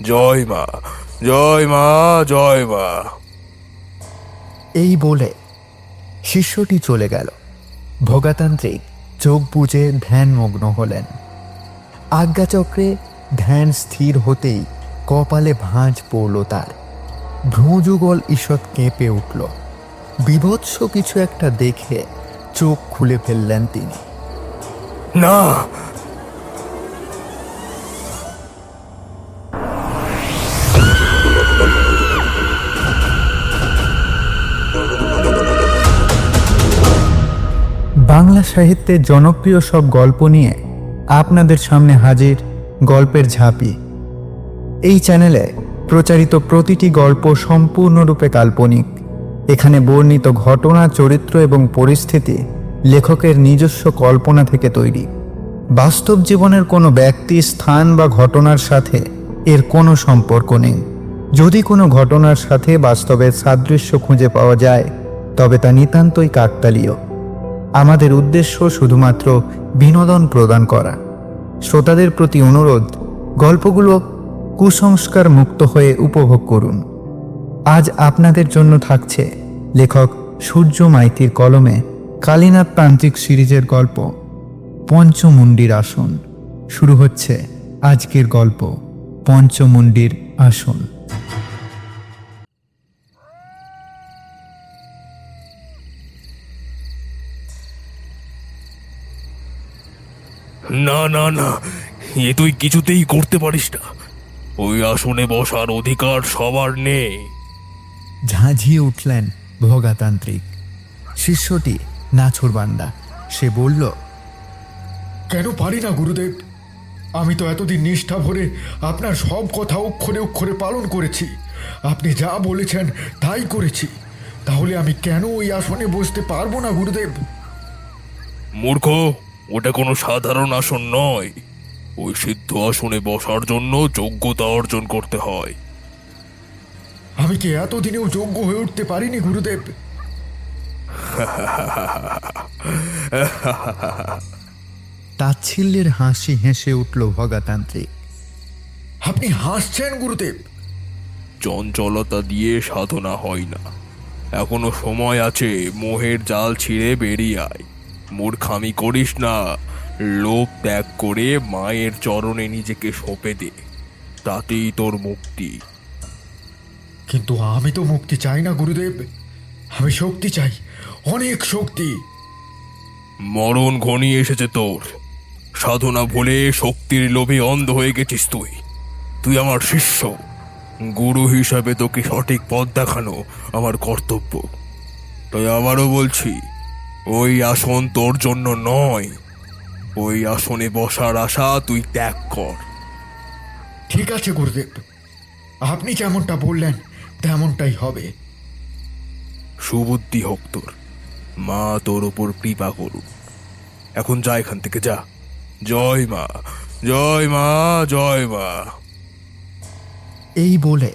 জয় মা, জয় মা, জয় মা। এই বলে শিষ্যটি চলে গেল। ভোগাতান্ত্রিক চোখ বুজে ধ্যানমগ্ন হলেন। আজ্ঞাচক্রে ধ্যান স্থির হতেই কপালে ভাঁজ পড়ল তার। ভ্রুযুগল ঈষৎ কেঁপে উঠল। বিভৎস কিছু একটা দেখে চোখ খুলে ফেললেন তিনি। না, বাংলা সাহিত্যের জনপ্রিয় সব গল্প নিয়ে আপনাদের সামনে হাজির গল্পের ঝাঁপি। এই চ্যানেলে প্রচারিত প্রতিটি গল্প সম্পূর্ণরূপে কাল্পনিক। এখানে বর্ণিত ঘটনা, চরিত্র এবং পরিস্থিতি লেখকের নিজস্ব কল্পনা থেকে তৈরি। বাস্তব জীবনের কোনো ব্যক্তি, স্থান বা ঘটনার সাথে এর কোনো সম্পর্ক নেই। যদি কোনো ঘটনার সাথে বাস্তবের সাদৃশ্য খুঁজে পাওয়া যায় তবে তা নিতান্তই কাকতালীয়। আমাদের উদ্দেশ্য শুধুমাত্র বিনোদন প্রদান করা। শ্রোতাদের প্রতি অনুরোধ, গল্পগুলো কুসংস্কার মুক্ত হয়ে উপভোগ করুন। আজ আপনাদের জন্য থাকছে লেখক সূর্য মাইতির কলমে কালীনাথ তান্ত্রিক সিরিজের গল্প পঞ্চমুণ্ডির আসন। শুরু হচ্ছে আজকের গল্প পঞ্চমুণ্ডির আসন। না, না, না, এ তুই কিছুতেই করতে পারিস না। ওই আসনে বসার অধিকার সবার নেই। ঝাঁঝিয়ে উঠলেন ভোগাতান্ত্রিক। শিষ্যটি নাছোড়বান্দা। সে বলল, কেন পারি না গুরুদেব? আমি তো এতদিন নিষ্ঠা ভরে আপনার সব কথা অক্ষরে অক্ষরে পালন করেছি। আপনি যা বলেছেন তাই করেছি। তাহলে আমি কেন ওই আসনে বসতে পারবো না গুরুদেব? মূর্খ, ওটা কোনো সাধারণ আসন নয়। ওই সিদ্ধ আসনে বসার জন্য যোগ্যতা অর্জন করতে হয়। আমি কি এতদিনেও যোগ্য হয়ে উঠতে পারিনি গুরুদেব? তাচ্ছিল্যের হাসি হেসে উঠল ভোগাতান্ত্রিক। আপনি হাসছেন গুরুদেব? চঞ্চলতা দিয়ে সাধনা হয় না। এখনো সময় আছে, মোহের জাল ছিঁড়ে বেরিয়ে আয়। মূর্খামি করিস না। লোভ ত্যাগ করে মায়ের চরণে নিজেকে সঁপে দে, তাতেই তোর মুক্তি। কিন্তু আমি তো মুক্তি চাই না গুরুদেব। আমি শক্তি চাই, অনেক শক্তি। মরণ ঘনিয়ে এসেছে তোর। সাধনা ভুলে শক্তির লোভে অন্ধ হয়ে গেছিস তুই। তুই আমার শিষ্য। গুরু হিসাবে তোকে সঠিক পথ দেখানো আমার কর্তব্য। তাই আবারও বলছি, ওই আসন তোর জন্য নয়। ওই আসনে বসার আশা তুই ত্যাগ কর। ঠিক আছে গুরুদেব, আপনি যেমনটা বললেন তেমনটাই হবে। সুবুদ্ধি হোক তোর। মা তোর ওপর কৃপা করুক। এখন যা এখান থেকে, যা। জয় মা, জয় মা, জয় মা। এই বলে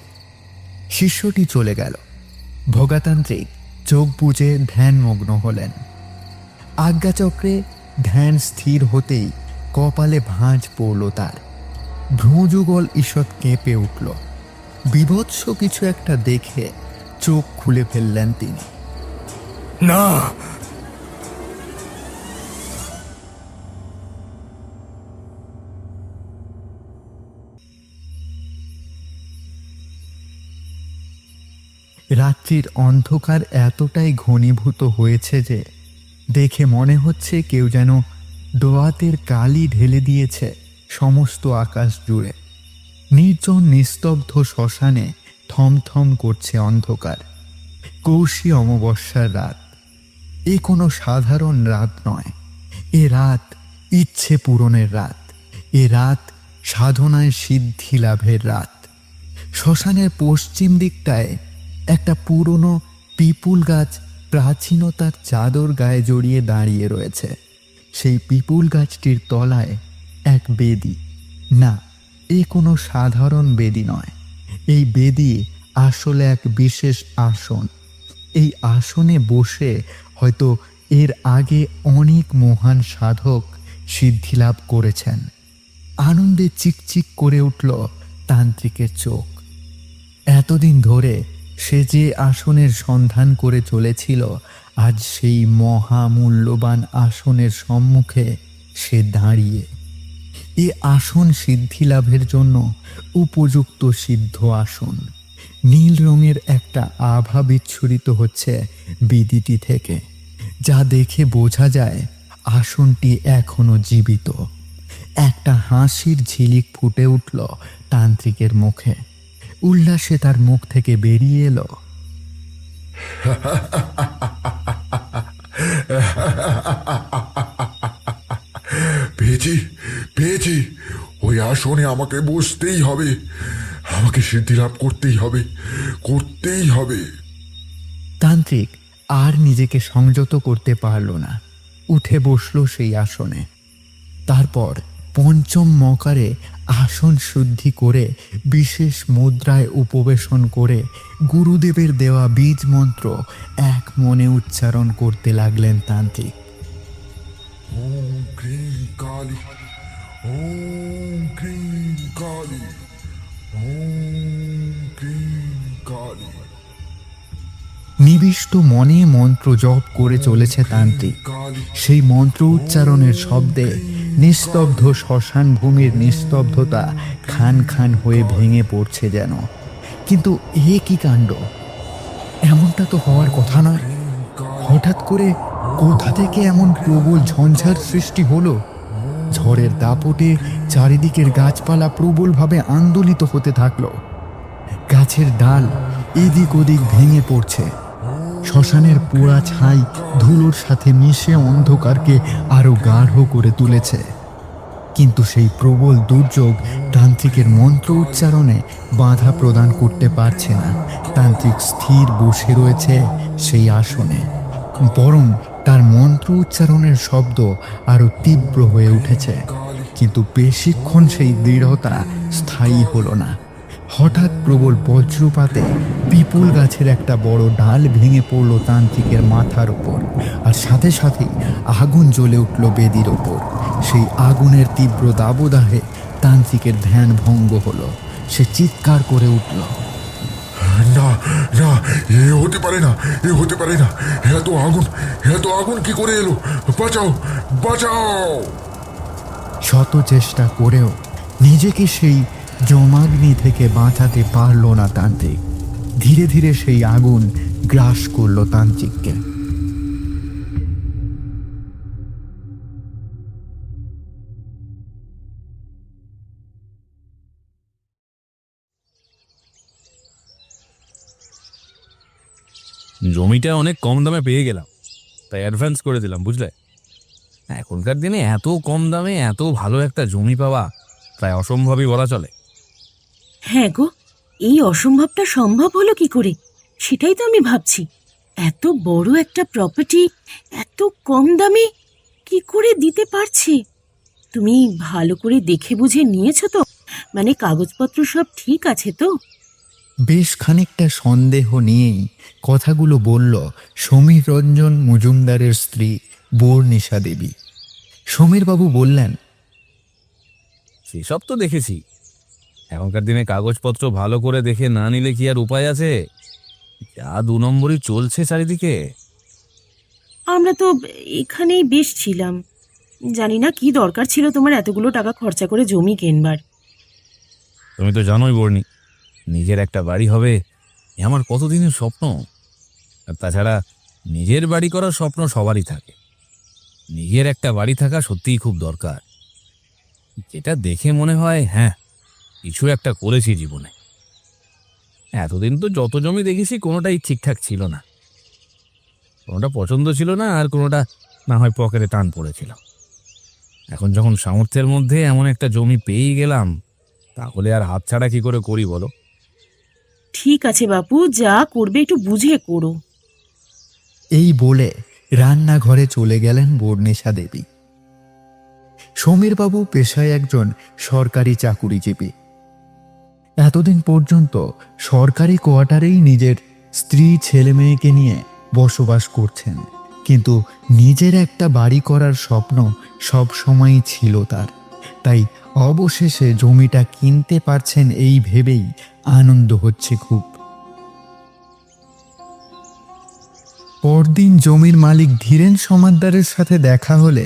শিষ্যটি চলে গেল। ভোগাতান্ত্রিক চোখ বুজে ধ্যানমগ্ন হলেন। আজ্ঞাচক্রে ধ্যান স্থির হতেই কপালে ভাঁজ পড়ল তার। ভ্রুযুগল ঈষৎ কেঁপে উঠল। বিভৎস কিছু একটা দেখে চোখ খুলে ফেললেন তিনি। না, রাত্রির অন্ধকার এতটাই ঘনীভূত হয়েছে যে দেখে মনে হচ্ছে কেউ যেন দোয়াতের কালি ঢেলে দিয়েছে সমস্ত আকাশ জুড়ে। নির্জন নিস্তব্ধ শ্মশানে থমথম করছে অন্ধকার। কৌশী অমাবস্যার রাত। এ কোনো সাধারণ রাত নয়। এ রাত ইচ্ছে পূরণের রাত। এ রাত সাধনায় সিদ্ধি লাভের রাত। শ্মশানের পশ্চিম দিকটায় একটা পুরনো পিপুল গাছ প্রাচীনতার চাদর গায়ে জড়িয়ে দাঁড়িয়ে রয়েছে। সেই পিপুল গাছটির তলায় এক বেদী। না, এ কোনো সাধারণ বেদী নয়। এই বেদী আসলে এক বিশেষ আসন। এই আসনে বসে হয়তো এর আগে অনেক মহান সাধক সিদ্ধিলাভ করেছেন। আনন্দে চিকচিক করে উঠল তান্ত্রিকের চোখ। এতদিন ধরে সে যে আসনের সন্ধান করে চলেছিল, আজ সেই মহামূল্যবান আসনের সম্মুখে সে দাঁড়িয়ে। এ আসন সিদ্ধি লাভের জন্য উপযুক্ত সিদ্ধ আসন। নীল রঙের একটা আভা বিচ্ছুরিত হচ্ছে বিদিটি থেকে, যা দেখে বোঝা যায় আসনটি এখনো জীবিত। একটা হাসির ঝিলিক ফুটে উঠল তান্ত্রিকের মুখে। উল্লাসে তার মুখ থেকে বেরিয়ে এলো, পেয়েছি পেয়েছি, ওই আসনে আমাকে বসতেই হবে, আমাকে সিদ্ধি লাভ করতেই হবে, করতেই হবে। তান্ত্রিক আর নিজেকে সংযত করতে পারল না, উঠে বসল সেই আসনে। তারপর পঞ্চম মকারে আসন শুদ্ধি করে বিশেষ মুদ্রায় উপবেশন করে গুরুদেবের দেওয়া বীজ মন্ত্র এক মনে উচ্চারণ করতে লাগলেন তান্ত্রিক। ওম ক্রিং কালী, ওম ক্রিং কালী, ওম ক্রিং কালী। নিবিষ্ট মনে মন্ত্র জপ করে চলেছে তান্ত্রিক। সেই মন্ত্র উচ্চারণের শব্দে নিস্তব্ধ শ্মশান ভূমির নিস্তব্ধতা খান খান হয়ে ভেঙে পড়ছে যেন। কিন্তু এ কি কাণ্ড! এমনটা তো হওয়ার কথা নয়। হঠাৎ করে কোথা থেকে এমন প্রবল ঝঞ্ঝার সৃষ্টি হলো? ঝড়ের দাপটে চারিদিকের গাছপালা প্রবলভাবে আন্দোলিত হতে থাকলো। গাছের ডাল এদিক ওদিক ভেঙে পড়ছে। শ্মশানের পোড়া ছাই ধুলোর সাথে মিশে অন্ধকারকে আরো গাঢ় করে তুলেছে। কিন্তু সেই প্রবল দুর্যোগ তান্ত্রিকের মন্ত্র উচ্চারণে বাধা প্রদান করতে পারছে না। তান্ত্রিক স্থির বসে রয়েছে সেই আসনে, বরং তার মন্ত্র উচ্চারণের শব্দ আরো তীব্র হয়ে উঠেছে। কিন্তু বেশিক্ষণ সেই দৃঢ়তা স্থায়ী হলো না। হঠাৎ প্রবল বজ্রপাতে পিপুল গাছের একটা বড় ডাল ভেঙে পড়ল তান্ত্রিকের মাথার উপর, আর সাথে সাথেই আগুন জ্বলে উঠল বেদির ওপর। সেই আগুনের তীব্র দাবদাহে তান্ত্রিকের ধ্যান ভঙ্গ হলো। সে চিৎকার করে উঠল, না না, এ হতে পারে না, এ হতে পারে না, এত আগুন, এত আগুন কি করে এলো? বাঁচাও, বাঁচাও! শত চেষ্টা করেও নিজেকে সেই জমাগ্নি থেকে বাঁচাতে পারল না তান্ত্রিক। ধীরে ধীরে সেই আগুন গ্রাস করল তান্ত্রিককে। জমিটা অনেক কম দামে পেয়ে গেলাম, তাই অ্যাডভান্স করে দিলাম, বুঝলে? এখনকার দিনে এত কম দামে এত ভালো একটা জমি পাওয়া প্রায় অসম্ভবই বলা চলে। হ্যাঁ গো, এই অসম্ভবটা সম্ভব হলো কি করে সেটাই তো আমি ভাবছি। এত বড় একটা প্রপার্টি এত কম দামে কি করে দিতে পারছে? তুমি ভালো করে দেখে বুঝে নিয়েছো তো? মানে কাগজপত্র সব ঠিক আছে তো? বেশ খানিকটা সন্দেহ নিয়েই কথাগুলো বলল সমীর রঞ্জন মজুমদারের স্ত্রী বর্ণিশা দেবী। সমীরবাবু বললেন, সেসব তো দেখেছি। এখনকার দিনে কাগজপত্র ভালো করে দেখে না নিলে কি আর উপায় আছে? যা 2 নম্বরই চলছে চারিদিকে। আমরা তো এখানেই বেশ ছিলাম, জানি না কি দরকার ছিল তোমার এতগুলো টাকা খরচা করে জমি কেনবার। তুমি তো জানোই বর্ণি, নিজের একটা বাড়ি হবে এ আমার কতদিনের স্বপ্ন। আর তাছাড়া নিজের বাড়ি করার স্বপ্ন সবারই থাকে। নিজের একটা বাড়ি থাকা সত্যিই খুব দরকার, যেটা দেখে মনে হয় হ্যাঁ কিছু একটা করেছি জীবনে। এতদিন তো যত জমি দেখেছি কোনোটাই ঠিকঠাক ছিল না, কোনোটা পছন্দ ছিল না, আর কোনোটা না হয় পকেটে টান পড়েছিল। এখন যখন সামর্থ্যের মধ্যে এমন একটা জমি পেয়েই গেলাম, তাহলে আর হাতছাড়া কি করে করি বলো? ঠিক আছে বাপু, যা করবে একটু বুঝে করো। এই বলে রান্নাঘরে চলে গেলেন বর্ণিশা দেবী। সমীরবাবু পেশায় একজন সরকারি চাকুরিজীবী। এতদিন পর্যন্ত সরকারি কোয়ার্টারেই নিজের স্ত্রী ছেলে মেয়েকে নিয়ে বসবাস করছেন, কিন্তু নিজের একটা বাড়ি করার স্বপ্ন সব সময়ই ছিল তার। তাই অবশেষে জমিটা কিনতে পারছেন এই ভেবেই আনন্দ হচ্ছে খুব। পরদিন জমির মালিক ধীরেন সমাদ্দারের সাথে দেখা হলে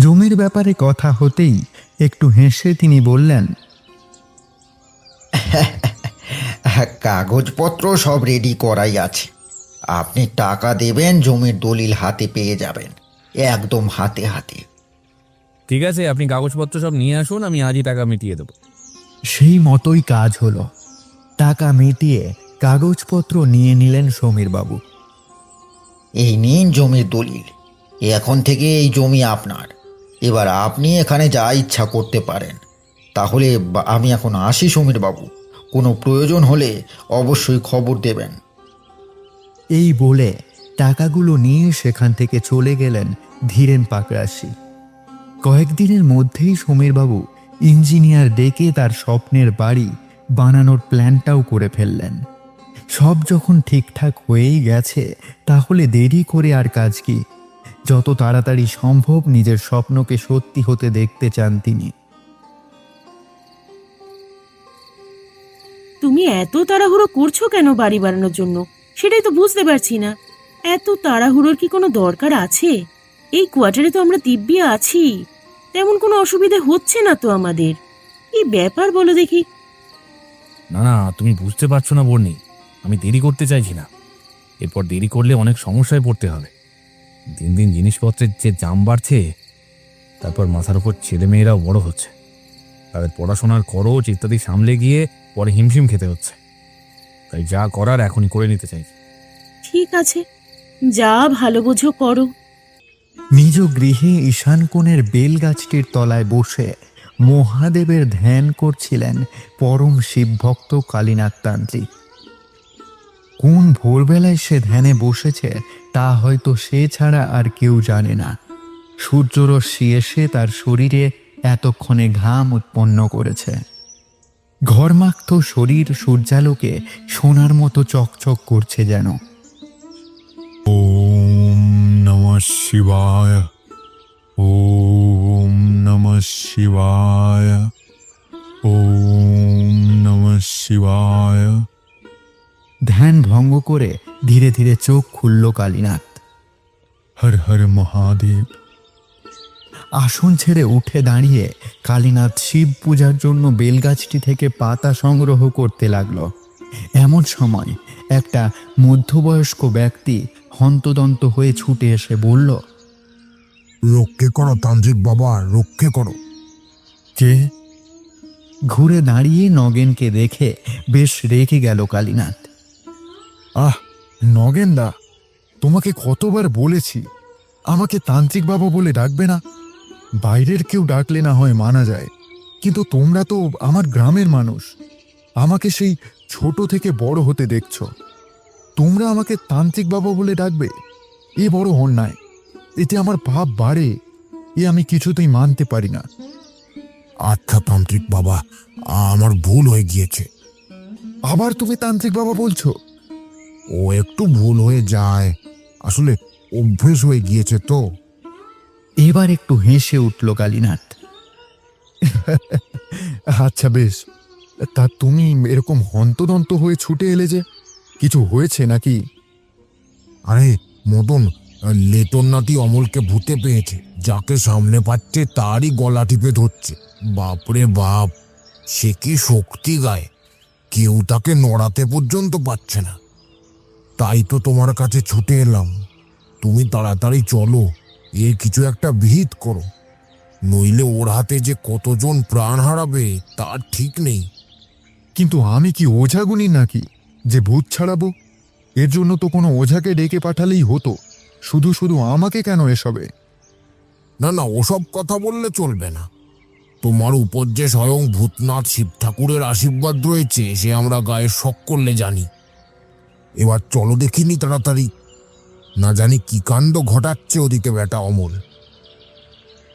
জমির ব্যাপারে কথা হতেই একটু হেসে তিনি বললেন, কাগজপত্র সব রেডি করাই আছে। আপনি টাকা দেবেন, জমির দলিল হাতে পেয়ে যাবেন, একদম হাতে হাতে। ঠিক আছে, আপনি কাগজপত্র সব নিয়ে আসুন, আমি আজই টাকা মিটিয়ে দেবো। সেই মতোই কাজ হলো। টাকা মিটিয়ে কাগজপত্র নিয়ে নিলেন সমীরবাবু। এই নিন জমির দলিল, এখন থেকে এই জমি আপনার। এবার আপনি এখানে যা ইচ্ছা করতে পারেন। তাহলে আমি এখন আসি সমীরবাবু, কোনো প্রয়োজন হলে অবশ্যই খবর দেবেন। এই বলে টাকাগুলো নিয়ে সেখান থেকে চলে গেলেন ধীরেন পাকরাশি। কয়েকদিনের মধ্যেই সমীরবাবু ইঞ্জিনিয়ার ডেকে তার স্বপ্নের বাড়ি বানানোর প্ল্যানটাও করে ফেললেন। সব যখন ঠিকঠাক হয়েই গেছে, তাহলে দেরি করে আর কাজ কি? যত তাড়াতাড়ি সম্ভব নিজের স্বপ্নকে সত্যি হতে দেখতে চান তিনি। তুমি এত তাড়াহুড়ো করছো কেন বাড়ি বানানোর জন্য? সেটাই তো বুঝতে পারছি না। এত তাড়াহুড়োর কি কোনো দরকার আছে? এই কোয়ার্টারে তো আমরা দিব্যি আছি, তেমন কোনো অসুবিধে হচ্ছে না তো আমাদের। কি ব্যাপার বলো দেখি? না না, তুমি বুঝতে পারছো না বর্ণি, আমি দেরি করতে চাইছি না। এরপর দেরি করলে অনেক সমস্যায় পড়তে হবে। দিন দিন জিনিসপত্রের যে দাম বাড়ছে, তারপর মাথার উপর ছেলেমেয়েরাও বড় হচ্ছে, তাদের পড়াশোনার খরচ ইত্যাদি সামলে গিয়ে পরে হিমশিম খেতে হচ্ছে। তাই যা করার এখনই করে নিতে চাই। ঠিক আছে, যা ভালো বোঝো করো। নিজ গৃহে ঈশান কোণের বেলগাছটির তলায় বসে মহাদেবের ধ্যান করছিলেন পরম শিবভক্ত কালীনাথ তান্ত্রিক। কোন ভোরবেলায় সে ধ্যানে বসেছে তা হয়তো সে ছাড়া আর কেউ জানে না। সূর্যরশ্মি এসে তার শরীরে এতক্ষণে ঘাম উৎপন্ন করেছে। ঘর্মাক্ত শরীর সূর্যালোকে সোনার মতো চকচক করছে যেন। ওম নমঃ শিবায়, ওম নমঃ শিবায়, ওম নমঃ শিবায়। ধ্যান ভঙ্গ করে ধীরে ধীরে চোখ খুলল কালীনাথ। হর হর মহাদেব। আসন ছেড়ে উঠে দাঁড়িয়ে কালীনাথ শিব পূজার জন্য বেলগাছটি থেকে পাতা সংগ্রহ করতে লাগলো। এমন সময় একটা মধ্যবয়স্ক ব্যক্তি হন্তদন্ত হয়ে ছুটে এসে বলল, রক্ষে করো তান্ত্রিক বাবা, রক্ষে করো। কে? ঘুরে দাঁড়িয়ে নগেনকে দেখে বেশ রেগে গেল কালীনাথ। আহ নগেনদা, তোমাকে কতবার বলেছি আমাকে তান্ত্রিক বাবা বলে ডাকবে না। বাইরের কেউ ডাকলে না হয় মানা যায়, কিন্তু তোমরা তো আমার গ্রামের মানুষ, আমাকে সেই ছোট থেকে বড় হতে দেখছো। তোমরা আমাকে তান্ত্রিক বাবা বলে ডাকবে? এ বড় অন্যায়, এতে আমার পাপ বাড়ে, এ আমি কিছুতেই মানতে পারি না। আচ্ছা তান্ত্রিক বাবা, আমার ভুল হয়ে গিয়েছে। আবার তুমি তান্ত্রিক বাবা বলছো? ও একটু ভুল হয়ে যায়, আসলে অভ্যেস হয়ে গিয়েছে তো। এবার একটু হেসে উঠল কালীনাথ। আচ্ছা বেশ, তা তুমি এরকম হন্তদন্ত হয়ে ছুটে এলে যে, কিছু হয়েছে নাকি? আরে মদন, লেটন নাতি অমলকে ভূতে পেয়েছে, যাকে সামনে পাচ্ছে তারই গলা টিপে ধরছে। বাপরে বাপ, সে কি শক্তি গায়, কেউ তাকে নড়াতে পর্যন্ত পারছে না। তাই তো তোমার কাছে ছুটে এলাম। তুমি তাড়াতাড়ি চলো, এর কিছু একটা বিহিত করো, নইলে ওর হাতে যে কতজন প্রাণ হারাবে তার ঠিক নেই। কিন্তু আমি কি ওঝাগুনি নাকি যে ভূত ছাড়াবো? এর জন্য তো কোনো ওঝাকে ডেকে পাঠালেই হতো, শুধু শুধু আমাকে কেন এসবে? না না, ওসব কথা বললে চলবে না। তোমার উপর যে স্বয়ং ভূতনাথ শিব ঠাকুরের আশীর্বাদ রয়েছে সে আমরা গায়ে শখ করলে জানি। এবার চলো দেখিনি তাড়াতাড়ি, না জানি কি কাণ্ড ঘটাচ্ছে ওদিকে বেটা অমল।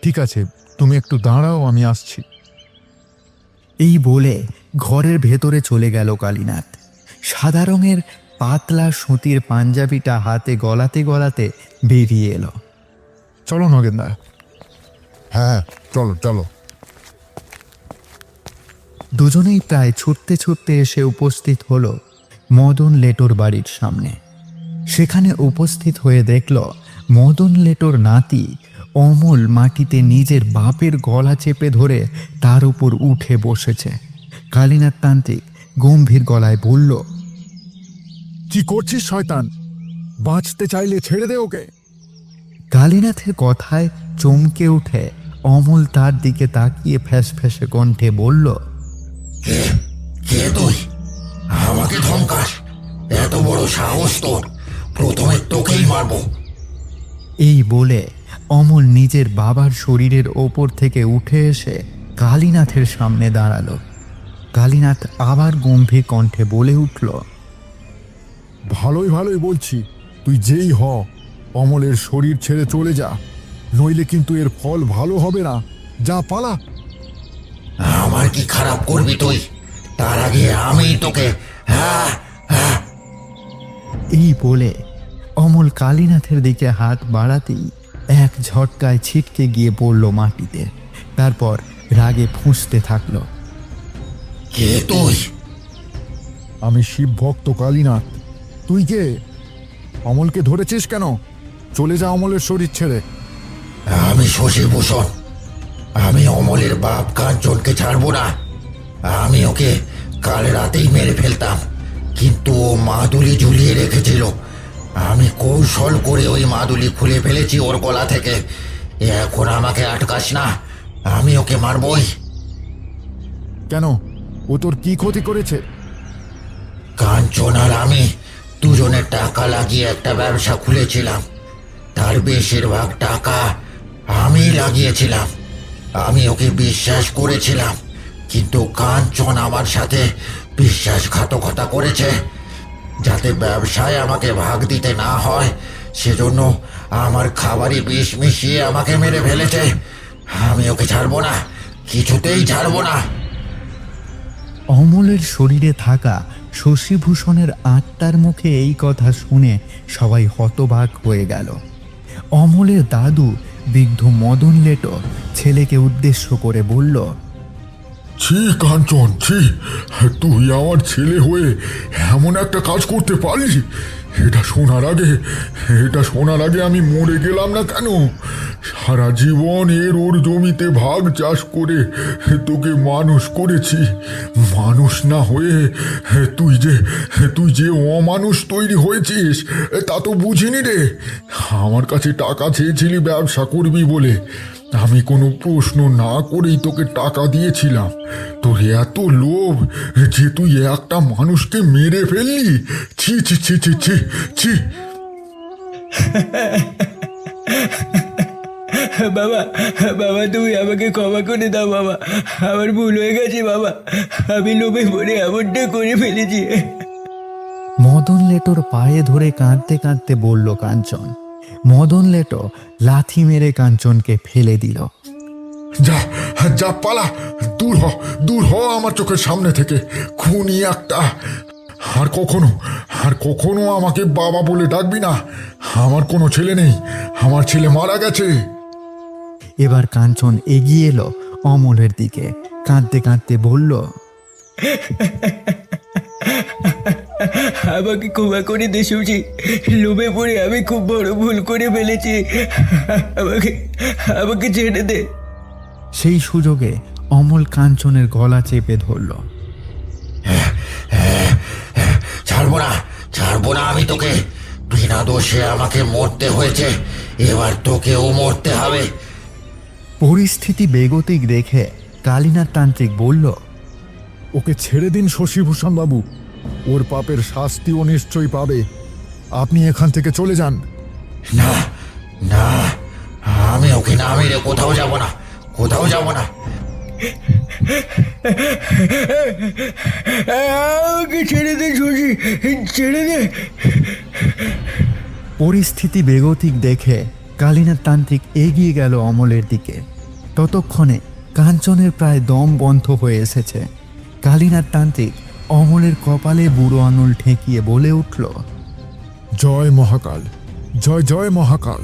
ঠিক আছে, তুমি একটু দাঁড়াও, আমি আসছি। এই বলে ঘরের ভেতরে চলে গেল কালীনাথ। সাদা রঙের পাতলা সুতির পাঞ্জাবিটা হাতে গলাতে গলাতে বেরিয়ে এলো। চলো নগেনদা। হ্যাঁ চলো চলো। দুজনেই প্রায় ছুটতে ছুটতে এসে উপস্থিত হলো মদন লেটোর বাড়ির সামনে। সেখানে উপস্থিত হয়ে দেখল মদন লেটোর নাতি অমল মাটিতে নিজের বাপের গলা চেপে ধরে তার উপর উঠে বসেছে। কালীনাথ তান্ত্রিক গম্ভীর গলায় বলল, কি করছিস শয়তান? বাঁচতে চাইলে ছেড়ে দে ওকে। কালীনাথের কথায় চমকে উঠে অমল তার দিকে তাকিয়ে ফ্যাস ফ্যাসে কণ্ঠে বলল, কে তুই? আমাকে ধমকাস? এত বড় সাহস তোর! প্রথমে তোকেই মারবো। এই বলে অমল নিজের বাবার শরীরের ওপর থেকে উঠে এসে কালীনাথের সামনে দাঁড়ালো। কালীনাথ আবার গম্ভীর কণ্ঠে বলে উঠল, ভালোই ভালোই বলছি, তুই যেই হ, অমলের শরীর ছেড়ে চলে যা, নইলে কিন্তু এর ফল ভালো হবে না। যা, পালা। আমার কি খারাপ করবি তুই? তার আগে আমি তোকে। এই বলে অমল কালীনাথের দিকে হাত বাড়াতেই এক ঝটকায় ছিটকে গিয়ে পড়ল মাটিতে। তারপর রাগে ফুঁসতে থাকলো, কে তুই? আমি শিব ভক্ত কালীনাথ। তুই কে? অমলকে ধরেছিস কেন? চলে যা অমলের শরীর ছেড়ে। আমি শশীভূষণ। আমি অমলের বাপ কাঞ্চনকে ছাড়বো না। আমি ওকে কাল রাতেই মেরে ফেলতাম, কিন্তু ও মাদুলি ঝুলিয়ে রেখেছিল। আমি কৌশল করে ওই মাদুলি খুলে ফেলেছি ওর গলা থেকে। এখন আমাকে আটকাস না, আমি ওকে মারবই। কেন? ও তোর কি ক্ষতি করেছে? কাঞ্চন আর আমি দুজনে টাকা লাগিয়ে একটা ব্যবসা খুলেছিলাম। তার বেশিরভাগ টাকা আমি লাগিয়েছিলাম। আমি ওকে বিশ্বাস করেছিলাম, কিন্তু কাঞ্চন আমার সাথে বিশ্বাসঘাতকতা করেছে। যাতে ব্যবসায় আমাকে ভাগ দিতে না হয়, সেজন্য আমার খাবারে বিষ মিশিয়ে আমাকে মেরে ফেলেছে। আমি ওকে ছাড়বো না, কিছুতেই ছাড়বো না। অমলের শরীরে থাকা শশীভূষণের আত্মার মুখে এই কথা শুনে সবাই হতবাক হয়ে গেল। অমলের দাদু বৃদ্ধ মদন লেটো ছেলেকে উদ্দেশ্য করে বলল, ছি কাঞ্চন, ছি! তুই আমার ছেলে হয়ে এমন একটা কাজ করতে পারলি? এটা শোনার আগে আমি মরে গেলাম না কেন? সারা জীবন ওর জমিতে ভাগ চাষ করে তোকে মানুষ করেছি। মানুষ না হয়ে তুই যে অমানুষ তৈরি হয়েছিস তা তো বুঝিনি রে। আমার কাছে টাকা চেয়েছিলি ব্যবসা করবি বলে, আমি কোনো প্রশ্ন না করেই তোকে টাকা দিয়েছিলাম। তোর এত লোভ যে তুই একটা মানুষকে মেরে ফেললি! ছি ছি ছি ছি ছি ছি! বাবা, বাবা তুমি আমাকে ক্ষমা করে দাও বাবা, আমার ভুল হয়ে গেছে বাবা, আমি লোভে পড়ে এমনটা করে ফেলেছি। মদন লেটোর পায়ে ধরে কাঁদতে কাঁদতে বলল কাঞ্চন। মদন লেটো লাথি মেরে কাঞ্চনকে ফেলে দিল। যা, যা, পালা! দূর হ আমার চোখের সামনে থেকে, খুনি একটা! আর কখনো আমাকে বাবা বলে ডাকবি না। আমার কোনো ছেলে নেই, আমার ছেলে মারা গেছে। এবার কাঞ্চন এগিয়ে এলো অমলের দিকে, কাঁদতে কাঁদতে বলল, আমাকে ক্ষমা করে দে সুজি, লোভে পড়ে আমি খুব বড় ভুল করে ফেলেছি, আমাকে ছেড়ে দে। সেই সুযোগে অমল কাঞ্চনের গলা চেপে ধরল। ছাড়বো না আমি তোকে। বিনা দোষে আমাকে মরতে হয়েছে, এবার তোকেও মরতে হবে। পরিস্থিতি বেগতিক দেখে কালীনাথ তান্ত্রিক বলল, ওকে ছেড়ে দিন শশীভূষণ বাবু, ওর পাপের শাস্তিও নিশ্চয়ই পাবে। আপনি এখান থেকে চলে যান। না না, আমি ওকে না মেরে কোথাও যাব না। আমাকে ছেড়ে দে সুজি, ছেড়ে দে। পরিস্থিতি বেগতিক দেখে কালীনাথ তান্ত্রিক এগিয়ে গেল অমলের দিকে। ততক্ষণে কাঞ্চনের প্রায় দম বন্ধ হয়ে এসেছে। কালীনাথ তান্ত্রিক অমলের কপালে বুড়ো আঙুল ঠেকিয়ে বলে উঠল, জয় মহাকাল, জয় জয় মহাকাল।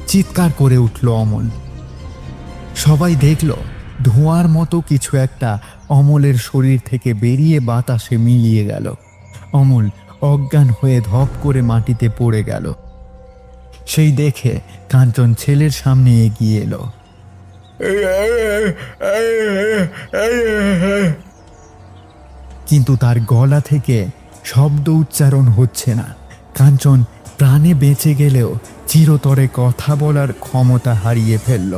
চিৎকার করে উঠল অমল। সবাই দেখল ধোঁয়ার মতো কিছু একটা অমলের শরীর থেকে বেরিয়ে বাতাসে মিলিয়ে গেল। অমল অজ্ঞান হয়ে ধপ করে মাটিতে পড়ে গেল। সেই দেখে কাঞ্চন ছেলের সামনে এগিয়ে এলো। কিন্তু তার গলা থেকে শব্দ উচ্চারণ হচ্ছে না। কাঞ্চন প্রাণে বেঁচে গেলেও চিরতরে কথা বলার ক্ষমতা হারিয়ে ফেলল।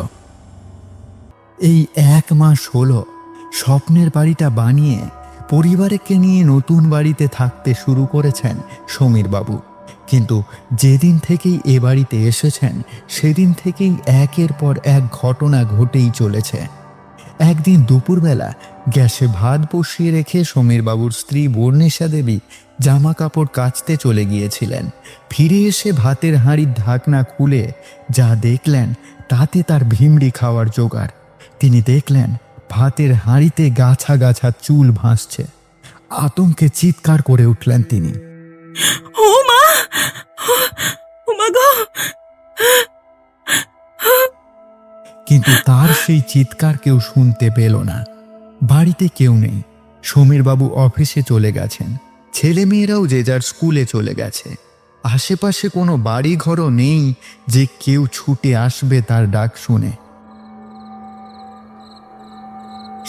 এই 1 মাস হলো স্বপ্নের বাড়িটা বানিয়ে পরিবারকে নিয়ে নতুন বাড়িতে থাকতে শুরু করেছেন সমীরবাবু। কিন্তু যেদিন থেকেই এ বাড়িতে এসেছেন সেদিন থেকেই একের পর এক ঘটনা ঘটেই চলেছে। একদিন দুপুরবেলা গ্যাসে ভাত বসিয়ে রেখে সমীরবাবুর স্ত্রী বর্ণিশা দেবী জামা কাপড় কাচতে চলে গিয়েছিলেন। ফিরে এসে ভাতের হাঁড়ির ঢাকনা খুলে যা দেখলেন তাতে তার ভিমড়ি খাওয়ার জোগাড়। তিনি দেখলেন ভাতের হাঁড়িতে গাছা গাছা চুল ভাসছে। আতঙ্কে চিৎকার করে উঠলেন তিনি। ও মা, ও মা গো! কিন্তু তার সেই চিৎকার কেউ শুনতে পেল না। বাড়িতে কেউ নেই। সমীরবাবু অফিসে চলে গেছেন, ছেলেমেয়েরাও যে যার স্কুলে চলে গেছে। আশেপাশে কোনো বাড়ি ঘরও নেই যে কেউ ছুটে আসবে তার ডাক শুনে।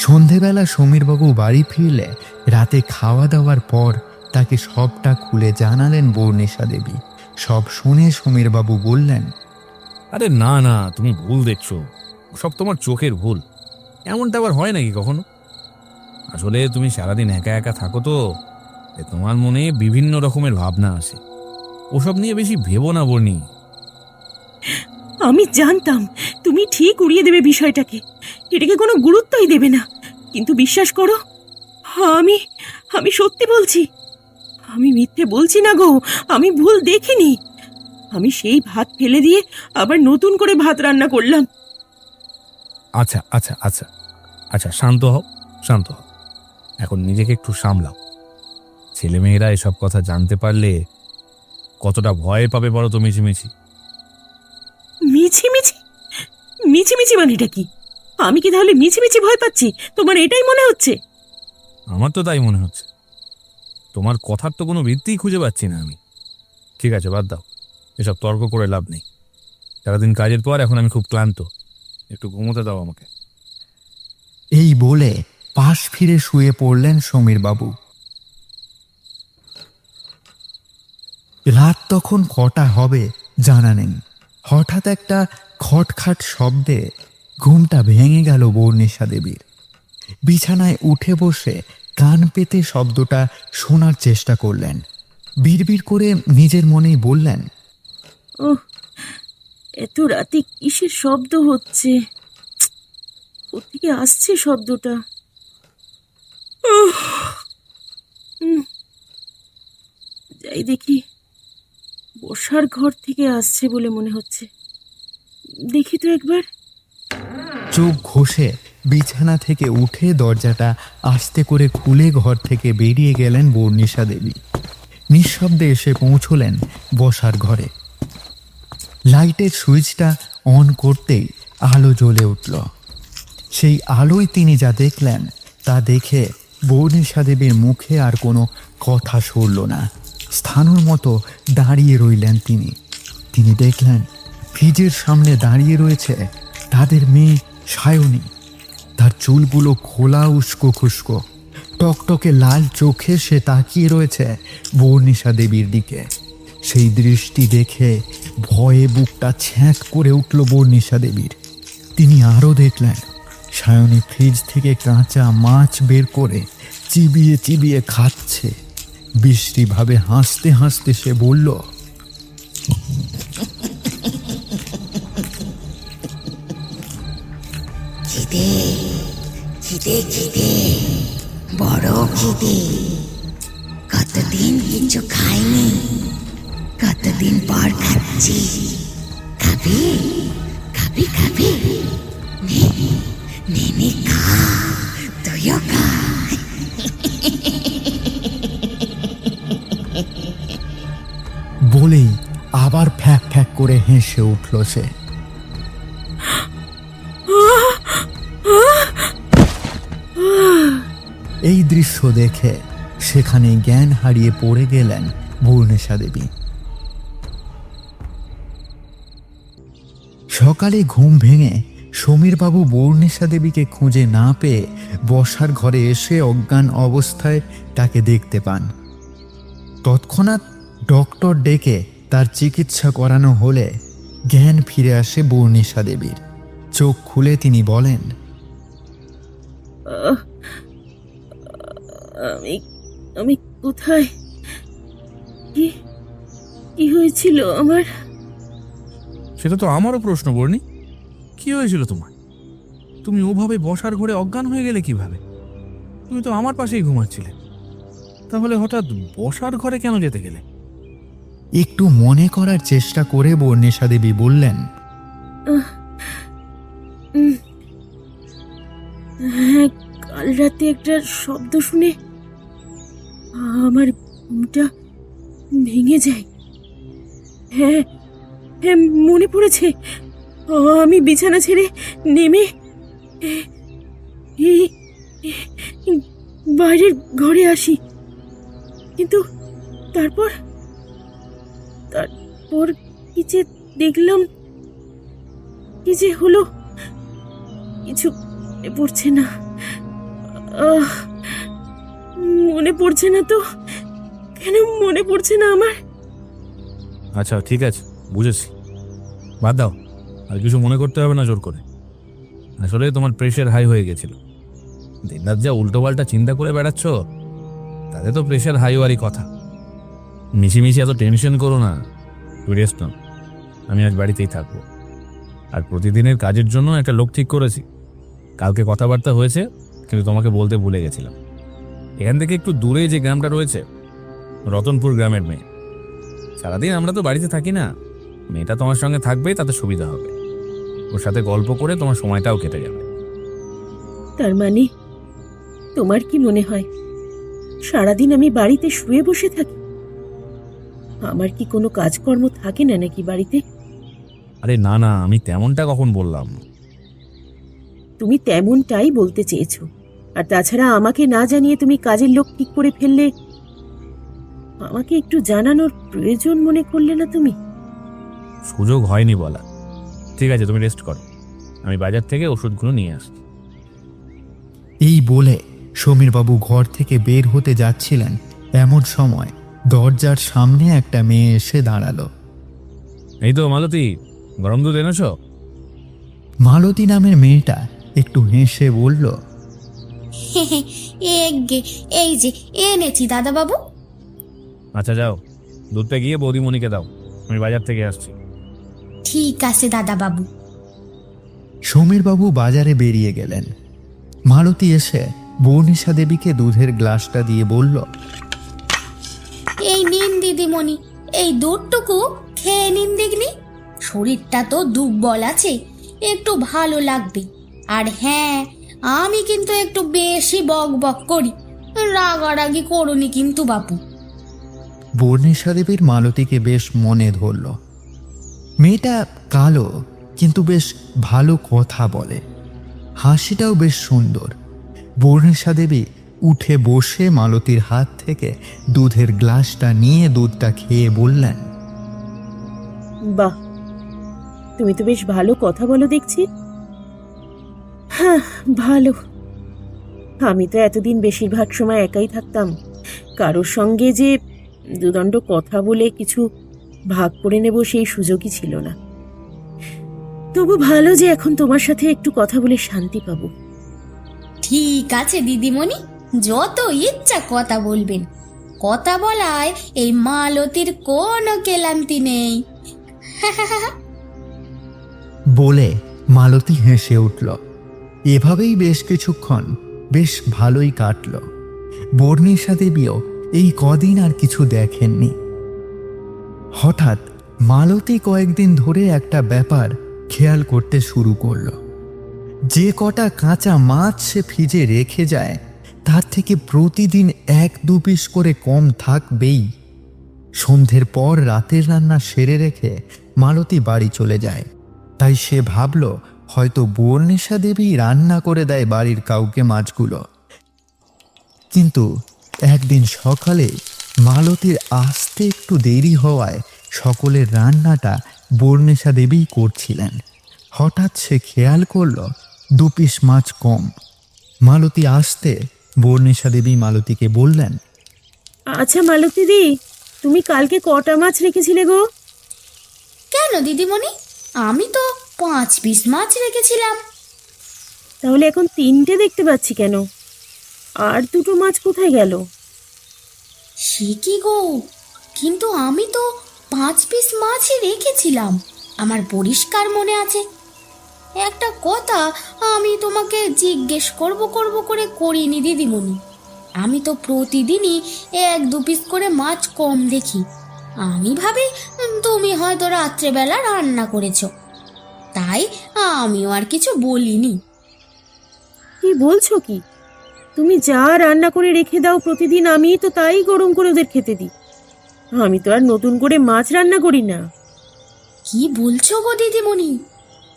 সন্ধেবেলা সমীরবাবু বাড়ি ফিরলে রাতে খাওয়া দাওয়ার পর তাকে সবটা খুলে জানালেন বর্ণিশা দেবী। সব শুনে সমীরবাবু বললেন, আরে না না, তুমি ভুল দেখছো, সব তোমার চোখের ভুল। এমনটা আবার হয় নাকি কখনো? আসলে তুমি সারাদিন একা একা থাকো তো, তাই তোমার মনে বিভিন্ন রকমের ভাবনা আসে। ওসব নিয়ে বেশি ভেবো না বর্ণি। আমি জানতাম তুমি ঠিক উড়িয়ে দেবে বিষয়টাকে, এটাকে কোনো গুরুত্বই দেবে না। কিন্তু বিশ্বাস করো, আমি আমি সত্যি বলছি। আমি মিথ্যে বলছি না গো, আমি ভুল দেখিনি। আমি সেই ভাত ফেলে দিয়ে আবার নতুন করে ভাত রান্না করলাম। আচ্ছা আচ্ছা আচ্ছা আচ্ছা, শান্ত হও, শান্ত হও। এখন নিজেকে একটু সামলাও। ছেলেমেয়েরা এসব কথা জানতে পারলে কতটা ভয় পাবে বলো তো মিছিমিছি। মিছিমিছি? মিছিমিছি মানেটা কি? আমি কি তাহলে মিছিমিছি ভয় পাচ্ছি? তোমার এটাই মনে হচ্ছে? আমার তো তাই মনে হচ্ছে। তোমার কথার তো কোনো ভিত্তিই খুঁজে পাচ্ছি না আমি। ঠিক আছে, বাদ দাও, এসব তর্ক করে লাভ নেই। সারাদিন কাজের পর এখন আমি খুব ক্লান্ত, একটু ঘুমোতে দাও আমাকে। এই বলে পাশ ফিরে শুয়ে পড়লেন সমীরবাবু। রাত তখন কটা হবে জানা নেই। হঠাৎ একটা খটখাট শব্দে ঘুমটা ভেঙে গেল বর্ণিশা দেবীর। বিছানায় উঠে বসে কান পেতে শব্দটা শোনার চেষ্টা করলেন। বিড়বিড় করে নিজের মনেই বললেন, ওহ, এত রাতে কিসের শব্দ হচ্ছে? কোত্থেকে আসছে শব্দটা? উহ, যাই দেখি, বসার ঘর থেকে আসছে বলে মনে হচ্ছে। দেখি তো একবার। চোখ ঘষে বিছানা থেকে উঠে দরজাটা আস্তে করে খুলে ঘর থেকে বেরিয়ে গেলেন বর্ণিশা দেবী। নিঃশব্দে এসে পৌঁছলেন বসার ঘরে। লাইটের সুইচটা অন করতেই আলো জ্বলে উঠল। সেই আলোয় তিনি যা দেখলেন তা দেখে বর্ণিশা দেবীর মুখে আর কোনো কথা সরল না। স্থাণুর মতো দাঁড়িয়ে রইলেন তিনি। তিনি দেখলেন ফ্রিজের সামনে দাঁড়িয়ে রয়েছে তাদের মেয়ে সায়নী। তার চুলগুলো খোলা উস্কো খুস্কো, টকটকে লাল চোখে সে তাকিয়ে রয়েছে বর্ণিশা দেবীর দিকে। সেই দৃষ্টি দেখে ভয়ে বুকটা ছ্যাঁক করে উঠল বর্ণিশা দেবীর। তিনি আরও দেখলেন সায়নী ফ্রিজ থেকে কাঁচা মাছ বের করে চিবিয়ে চিবিয়ে খাচ্ছে। বিশ্রীভাবে হাসতে হাসতে সে বলল, খিদে খিদে খিদে, বড় খিদে। কতদিন কিছু খাইনি, কতদিন পর খাচ্ছি। খাবি খাবি খাবি, নে নে নে, খা, তুইও খা। বলেই আবার ফ্যাক ফ্যাক করে হেসে উঠল সে। এই দৃশ্য দেখে সেখানে জ্ঞান হারিয়ে পড়ে গেলেন পূর্ণেশা দেবী। সকালে ঘুম ভেঙে সমীরবাবু পূর্ণেশা দেবীকে খুঁজে না পেয়ে বসার ঘরে এসে অজ্ঞান অবস্থায় তাকে দেখতে পান। তৎক্ষণাৎ ডক্টর ডেকে তার চিকিৎসা করানো হলে জ্ঞান ফিরে আসে পূর্ণেশা দেবীর। চোখ খুলে তিনি বলেন, আমি আমি কোথায়? কি কি হয়েছিল আমার? সেটা তো আমারও প্রশ্ন বর্ণি। কি হয়েছিল তোমার? তুমি ওভাবে বসার ঘরে অজ্ঞান হয়ে গেলে কিভাবে? তুমি তো আমার পাশেই ঘুমাচ্ছিলে, তাহলে হঠাৎ বসার ঘরে কেন যেতে গেলে? একটু মনে করার চেষ্টা করে পূর্ণেশা দেবী বললেন, হ্যাঁ, কাল রাতে একটা শব্দ শুনে আমার ঘুমটা ভেঙে যায়। হ্যাঁ হ্যাঁ, মনে পড়েছে। আমি বিছানা ছেড়ে নেমে এই বাইরের ঘরে আসি, কিন্তু তারপর কি যে দেখলাম, কি যে হলো, কিছু মনে পড়ছে না। মনে পড়ছে না তো কেন মনে পড়ছে না আমার? আচ্ছা ঠিক আছে, বুঝেছি, বাদ দাও, আর কিছু মনে করতে হবে না জোর করে। আসলে তোমার প্রেশার হাই হয়ে গেছিল। দিনরাত যা উল্টোপাল্টা চিন্তা করে বেড়াচ্ছ, তাতে তো প্রেশার হাই হওয়ারই কথা। মিশিমিশি এত টেনশন করো না, তুমি রেস্ট নাও। আমি আজ বাড়িতেই থাকবো, আর প্রতিদিনের কাজের জন্য একটা লোক ঠিক করেছি। কালকে কথাবার্তা হয়েছে, কিন্তু তোমাকে বলতে ভুলে গেছিলাম। এখান থেকে একটু দূরে যে গ্রামটা রয়েছে, রতনপুর গ্রামের মেয়ে। সারাদিন আমরা তো বাড়িতে থাকি না, মেয়েটা তোমার সঙ্গে থাকবে, তাতে সুবিধা হবে। ওর সাথে গল্প করে তোমার সময়টাও কেটে যাবে। তার মানে তোমার কি মনে হয় সারাদিন আমি বাড়িতে শুয়ে বসে থাকি? আমার কি কোনো কাজকর্ম থাকে না নাকি বাড়িতে? আরে না না, আমি তেমনটা কখন বললাম? তুমি তেমনটাই বলতে চেয়েছো। আর তাছাড়া আমাকে না জানিয়ে তুমি কাজের লোক ঠিক করে ফেললে, আমাকে একটু জানানোর প্রয়োজন মনে করলে না তুমি? সুযোগ হয়নি বলা। ঠিক আছে, তুমি রেস্ট করো, আমি বাজার থেকে ওষুধগুলো নিয়ে আসছি। এই বলে সমীরবাবু ঘর থেকে বের হতে যাচ্ছিলেন, এমন সময় দরজার সামনে একটা মেয়ে এসে দাঁড়ালো। এই তো মালতী, গরম দুধ এনেছ? মালতী নামের মেয়েটা একটু হেসে বলল, এই যে এনেছি দাদা বাবু। আচ্ছা যাও, দুধটা গিয়ে বৌদিমণিকে দাও, আমি বাজার থেকে আসছি। ঠিক আছে দাদা বাবু। সমীরবাবু বাজারে বেরিয়ে গেলেন। মালতী এসে পূর্ণেশা দেবীকে দুধের গ্লাসটা দিয়ে বলল, এই নিন দিদিমণি, এই দুধটুকু খেয়ে নিন দেখনি। শরীরটা তো দুর্বল আছে, একটু ভালো লাগবে। আর হ্যাঁ, আমি কিন্তু একটু বেশি বক বক করি, রাগারাগি করুনি কিন্তু বাপু। পূর্ণেশা দেবীর মালতীকে বেশ মনে ধরল। মেয়েটা কালো, কিন্তু বেশ ভালো কথা বলে, হাসিটাও বেশ সুন্দর। পূর্ণেশা দেবী উঠে বসে মালতীর হাত থেকে দুধের গ্লাসটা নিয়ে দুধটা খেয়ে বললেন, বাহ, তুমি তো বেশ ভালো কথা বলো দেখছি। হ্যাঁ, ভালো। আমি তো এতদিন বেশিরভাগ সময় একাই থাকতাম, কারোর সঙ্গে যে দুদণ্ড কথা বলে কিছু ভাগ করে নেব সেই সুযোগই ছিল না। তবু ভালো যে এখন তোমার সাথে একটু কথা বলে শান্তি পাবো। ঠিক আছে দিদিমণি, যত ইচ্ছা কথা বলবেন। কথা বলায় এই মালতীর কোনো ক্লান্তি নেই। বলে মালতী হেসে উঠল। এভাবেই বেশ কিছুক্ষণ বেশ ভালোই কাটল। পূর্ণেশা দেবীও এই কদিন আর কিছু দেখেননি। হঠাৎ মালতী কয়েকদিন ধরে একটা ব্যাপার খেয়াল করতে শুরু করলো। যে কটা কাঁচা মাছ সে ফ্রিজে রেখে যায়, তার থেকে প্রতিদিন 1-2 পিস করে কম থাকবেই। সন্ধ্যের পর রাতের রান্না সেরে রেখে মালতী বাড়ি চলে যায়। তাই সে ভাবল হয়তো পূর্ণেশা দেবী রান্না করে দেয় বাড়ির কাউকে মাছগুলো। কিন্তু একদিন সকালে মালতীর আসতে একটু দেরি হওয়ায় সকলের রান্নাটা বর্ণেশা দেবীই করছিলেন। হঠাৎ সে খেয়াল করল 2 পিস মাছ কম। মালতী আসতে বর্ণেশা দেবী মালতীকে বললেন, আচ্ছা মালতী দি, তুমি কালকে কটা মাছ রেখেছিলে গো? কেন দিদিমণি, আমি তো 5 পিস মাছ রেখেছিলাম। তাহলে এখন 3টে দেখতে পাচ্ছি কেন? আর 2টো মাছ কোথায় গেল? সে কি গো, কিন্তু আমি তো 5 পিস মাছই রেখেছিলাম, আমার পরিষ্কার মনে আছে। একটা কথা আমি তোমাকে জিজ্ঞেস করব করে করিনি দিদিমণি। আমি তো প্রতিদিনই 1-2 পিস করে মাছ কম দেখি। আমি ভাবি তুমি হয়তো রাত্রেবেলা রান্না করেছো, তাই আমিও আর কিছু বলিনি। কি বলছো কি? তুমি যা রান্না করে রেখে দাও প্রতিদিন, আমি তো তাই গরম করে ওদের খেতে দিই। আমি তো আর নতুন করে মাছ রান্না করি না। কি বলছো গো দিদিমণি?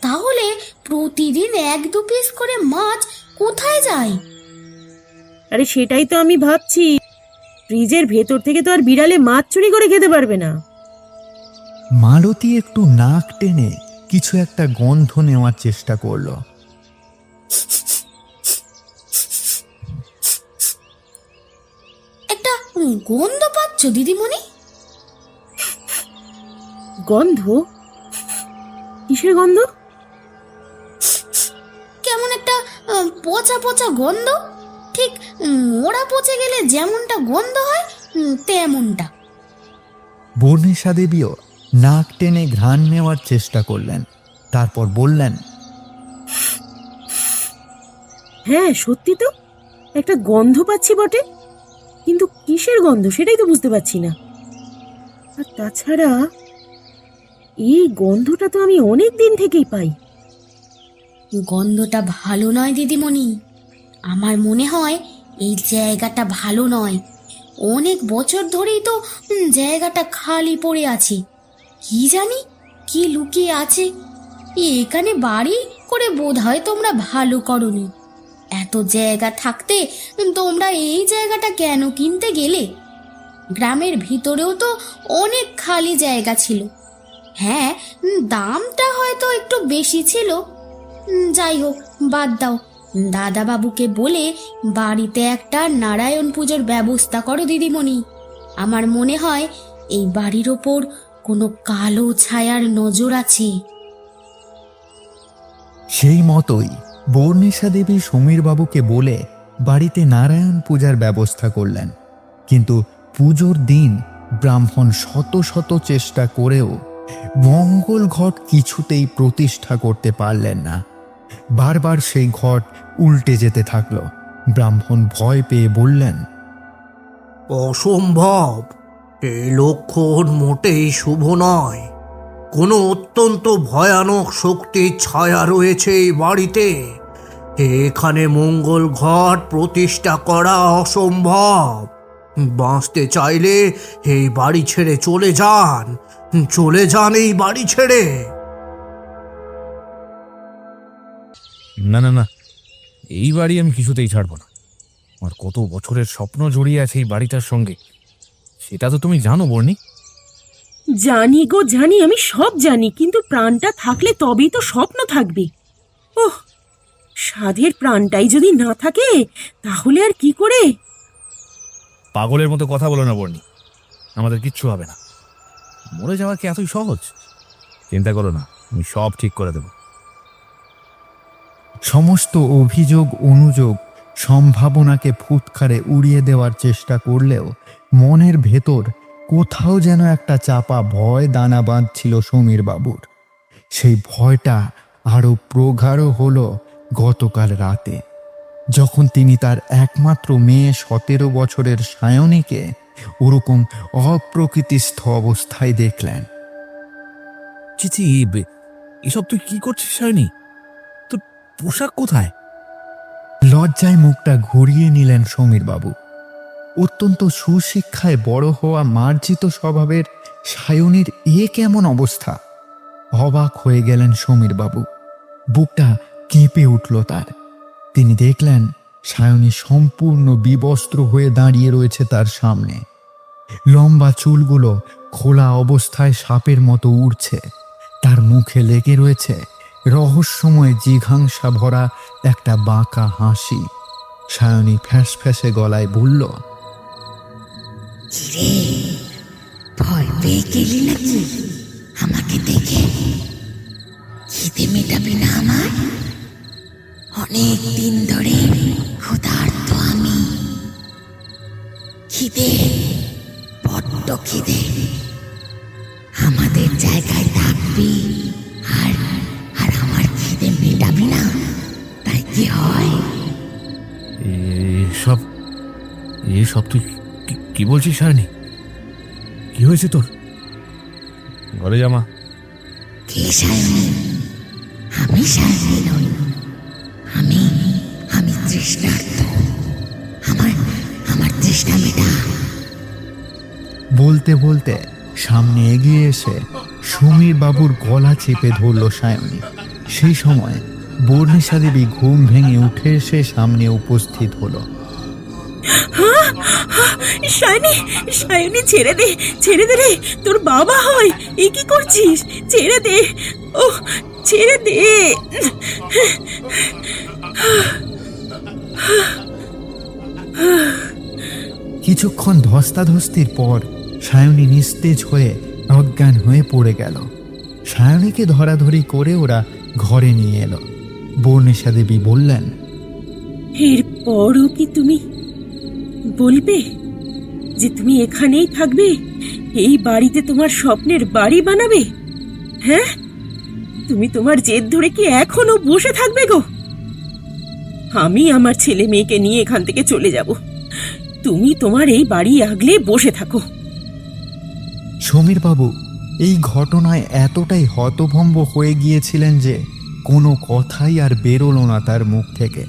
তাহলে প্রতিদিন 1-2 পিস করে মাছ কোথায় যায়? আরে সেটাই তো আমি ভাবছি। ফ্রিজের ভেতর থেকে তো আর বিড়ালে মাছ চুরি করে খেতে পারবে না। মালতী একটু নাক টেনে কিছু একটা গন্ধ নেওয়ার চেষ্টা করলো। একটা গন্ধ পাচ্ছ দিদিমণি? গন্ধ? কিসের গন্ধ? কেমন একটা পচা পচা গন্ধ, ঠিক মোড়া পচে গেলে যেমনটা গন্ধ হয় তেমনটা। বর্ণেশা দেবীও নাক টেনে ঘ্রাণ নেওয়ার চেষ্টা করলেন, তারপর বললেন, হ্যাঁ সত্যি তো, একটা গন্ধ পাচ্ছি বটে, কিন্তু কিসের গন্ধ সেটাই তো বুঝতে পারছি না। আর তাছাড়া এই গন্ধটা তো আমি অনেক দিন থেকেই পাই। গন্ধটা ভালো নয় দিদিমণি, আমার মনে হয় এই জায়গাটা ভালো নয়। অনেক বছর ধরেই তো জায়গাটা খালি পড়ে আছে। কি জানি কি লুকিয়ে আছে। এখানে বাড়ি করে বোধহয় তোমরা ভালো করনি। এত জায়গা থাকতে তোমরা এই জায়গাটা কেন কিনতে গেলে? গ্রামের ভিতরেও তো অনেক খালি জায়গা ছিল। হ্যাঁ, দামটা হয়তো একটু বেশি ছিল। যাই হোক, বাদ দাও। দাদা বাবুকে বলে বাড়িতে একটা নারায়ণ পুজোর ব্যবস্থা করো দিদিমণি। আমার মনে হয় এই বাড়ির ওপর কোনো কালো ছায়ার নজর আছে। সেই মতোই বর্ণেশা দেবী সমীরবাবুকে বলে বাড়িতে নারায়ণ পূজার ব্যবস্থা করলেন। কিন্তু পুজোর দিন ব্রাহ্মণ শত শত চেষ্টা করেও মঙ্গল ঘট কিছুতেই প্রতিষ্ঠা করতে পারলেন না। বারবার সেই ঘট উল্টে যেতে থাকলো। ব্রাহ্মণ ভয় পেয়ে বললেন, অসম্ভব, এই লক্ষণ মোটেই শুভ নয়। কোনো অত্যন্ত ভয়ানক শক্তির ছায়া রয়েছে এই বাড়িতে। এখানে মঙ্গল ঘট প্রতিষ্ঠা করা অসম্ভব। বাঁচতে চাইলে এই বাড়ি ছেড়ে চলে যান এই বাড়ি ছেড়ে। না না না, এই বাড়ি আমি কিছুতেই ছাড়বো না। আমার কত বছরের স্বপ্ন জড়িয়ে আছে এই বাড়িটার সঙ্গে, সেটা তো তুমি জানো বর্ণি। জানি গো জানি, আমি সব জানি, কিন্তু প্রাণটা থাকলে তবেই তো স্বপ্ন থাকবে। ওহ, সাধের প্রাণটাই যদি না থাকে তাহলে আর কি করে? পাগলের মতো কথা বলো না বর্ণি, আমাদের কিচ্ছু হবে না। মরে যাওয়া কি এতই সহজ? চিন্তা করো না, আমি সব ঠিক করে দেব। সমস্ত অভিযোগ অনুযোগ সম্ভাবনাকে ফুৎকারে উড়িয়ে দেওয়ার চেষ্টা করলেও মনের ভেতর কোথাও যেন একটা চাপা ভয় দানা বাঁধছিল সমীরবাবুর। সেই ভয়টা আরো প্রগাঢ় হলো গতকাল রাতে, যখন তিনি তার একমাত্র মেয়ে 17 বছরের সায়নীকে ওরকম অপ্রকৃতিস্থ অবস্থায় দেখলেন। চিচি, এসব তুই কি করছিস সায়নী? তোর পোশাক কোথায়? লজ্জায় মুখটা ঘুরিয়ে নিলেন সমীরবাবু। অত্যন্ত সুশিক্ষায় বড় হওয়া মার্জিত স্বভাবের সায়নীর কেমন অবস্থা? অবাক হয়ে গেলেন সমীরবাবু। বুকটা কেঁপে উঠল তার। তিনি দেখলেন সায়নী সম্পূর্ণ বিবস্ত্র হয়ে দাঁড়িয়ে রয়েছে তার সামনে। লম্বা চুলগুলো খোলা অবস্থায় সাপের মতো উড়ছে। তার মুখে লেগে রয়েছে রহস্যময় জিঘাংসা ভরা একটা বাঁকা হাসি। সায়নী ফ্যাঁস ফ্যাঁসে গলায় বলল, কিরে, ভয় পেয়ে গেলি নাকি আমাকে দেখে? খিদে মেটাবি না আমার? অনেক দিন ধরে ক্ষুধার্ত আমি। খিদে, বড্ড খিদে। আমাদের জায়গায় থাকবি আর আর আমার খিদে মেটাবি না, তাই কি হয়? এসব তুই কি বলছিস সায়নী? কি হয়েছে তোর? ঘরে জামা। কে সায়নী? আমি সায়নী নই। আমি আমি তৃষ্ণার্ত। আমার তৃষ্ণা মেটা। বলতে বলতে সামনে এগিয়ে এসে সমীর বাবুর গলা চেপে ধরল সায়নী। সেই সময় বর্ণিশা দেবী ঘুম ভেঙে উঠে এসে সামনে উপস্থিত হলো। সায়নী, সায়নী, ছেড়ে দে, ছেড়ে দে রে, তোর বাবা হয়। এ কি করছিস? ছেড়ে দে, ও ছেড়ে দে। কিছুক্ষণ ধস্তাধস্তির পর সায়নী নিস্তেজ হয়ে অজ্ঞান হয়ে পড়ে গেল। সায়নীকে ধরাধরি করে ওরা ঘরে নিয়ে এলো। বর্ণিশা দেবী বললেন, এরপরও কি তুমি বলবে যে তুমি এখানেই থাকবে? এই বাড়িতে তোমার স্বপ্নের বাড়ি বানাবে? হ্যাঁ, তুমি তোমার জেদ ধরে কি এখনো বসে থাকবে গো? আমি আমার ছেলে মেয়েকে নিয়ে এখান থেকে চলে যাব। তুমি তোমার এই বাড়ি আগলে বসে থাকো। সমীর বাবু এই ঘটনায় এতটাই হতভম্ব হয়ে গিয়েছিলেন যে কোনো কথাই আর বেরোলো না তার মুখ থেকে।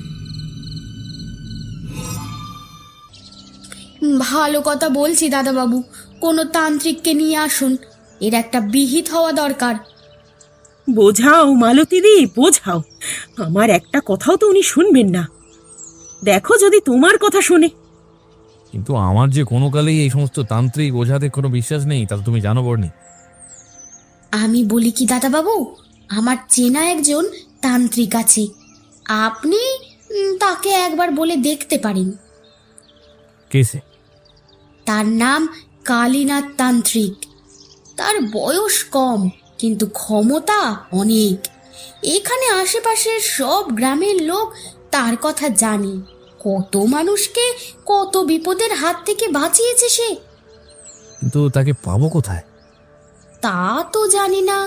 ভালো কথা বলছি দাদাবাবু, কোনো তান্ত্রিককে নিয়ে আসুন। এর একটা বিহিত হওয়া দরকার। বোঝাও মালতীদি, বোঝাও। আমার একটা কথাও তো উনি শুনবেন না। দেখো যদি তোমার কথা শোনে। কিন্তু আমার যে কোনো কালেই এই সমস্ত তান্ত্রিক ওঝাতে কোনো বিশ্বাস নেই, তা তো তুমি জানো বর্ণি। আমি বলি কি দাদাবাবু, আমার চেনা একজন তান্ত্রিক আছে। আপনি তাকে একবার বলে দেখতে পারেন। কেসে? তার নাম কালীনাথ তান্ত্রিক। তার বয়স কম কিন্তু ক্ষমতা অনেক। এখানে আশেপাশের সব গ্রামের লোক তার কথা জানে। কত মানুষকে কত বিপদের হাত থেকে বাঁচিয়েছে সে। কিন্তু তাকে পাবো কোথায়? তা তো জানি না।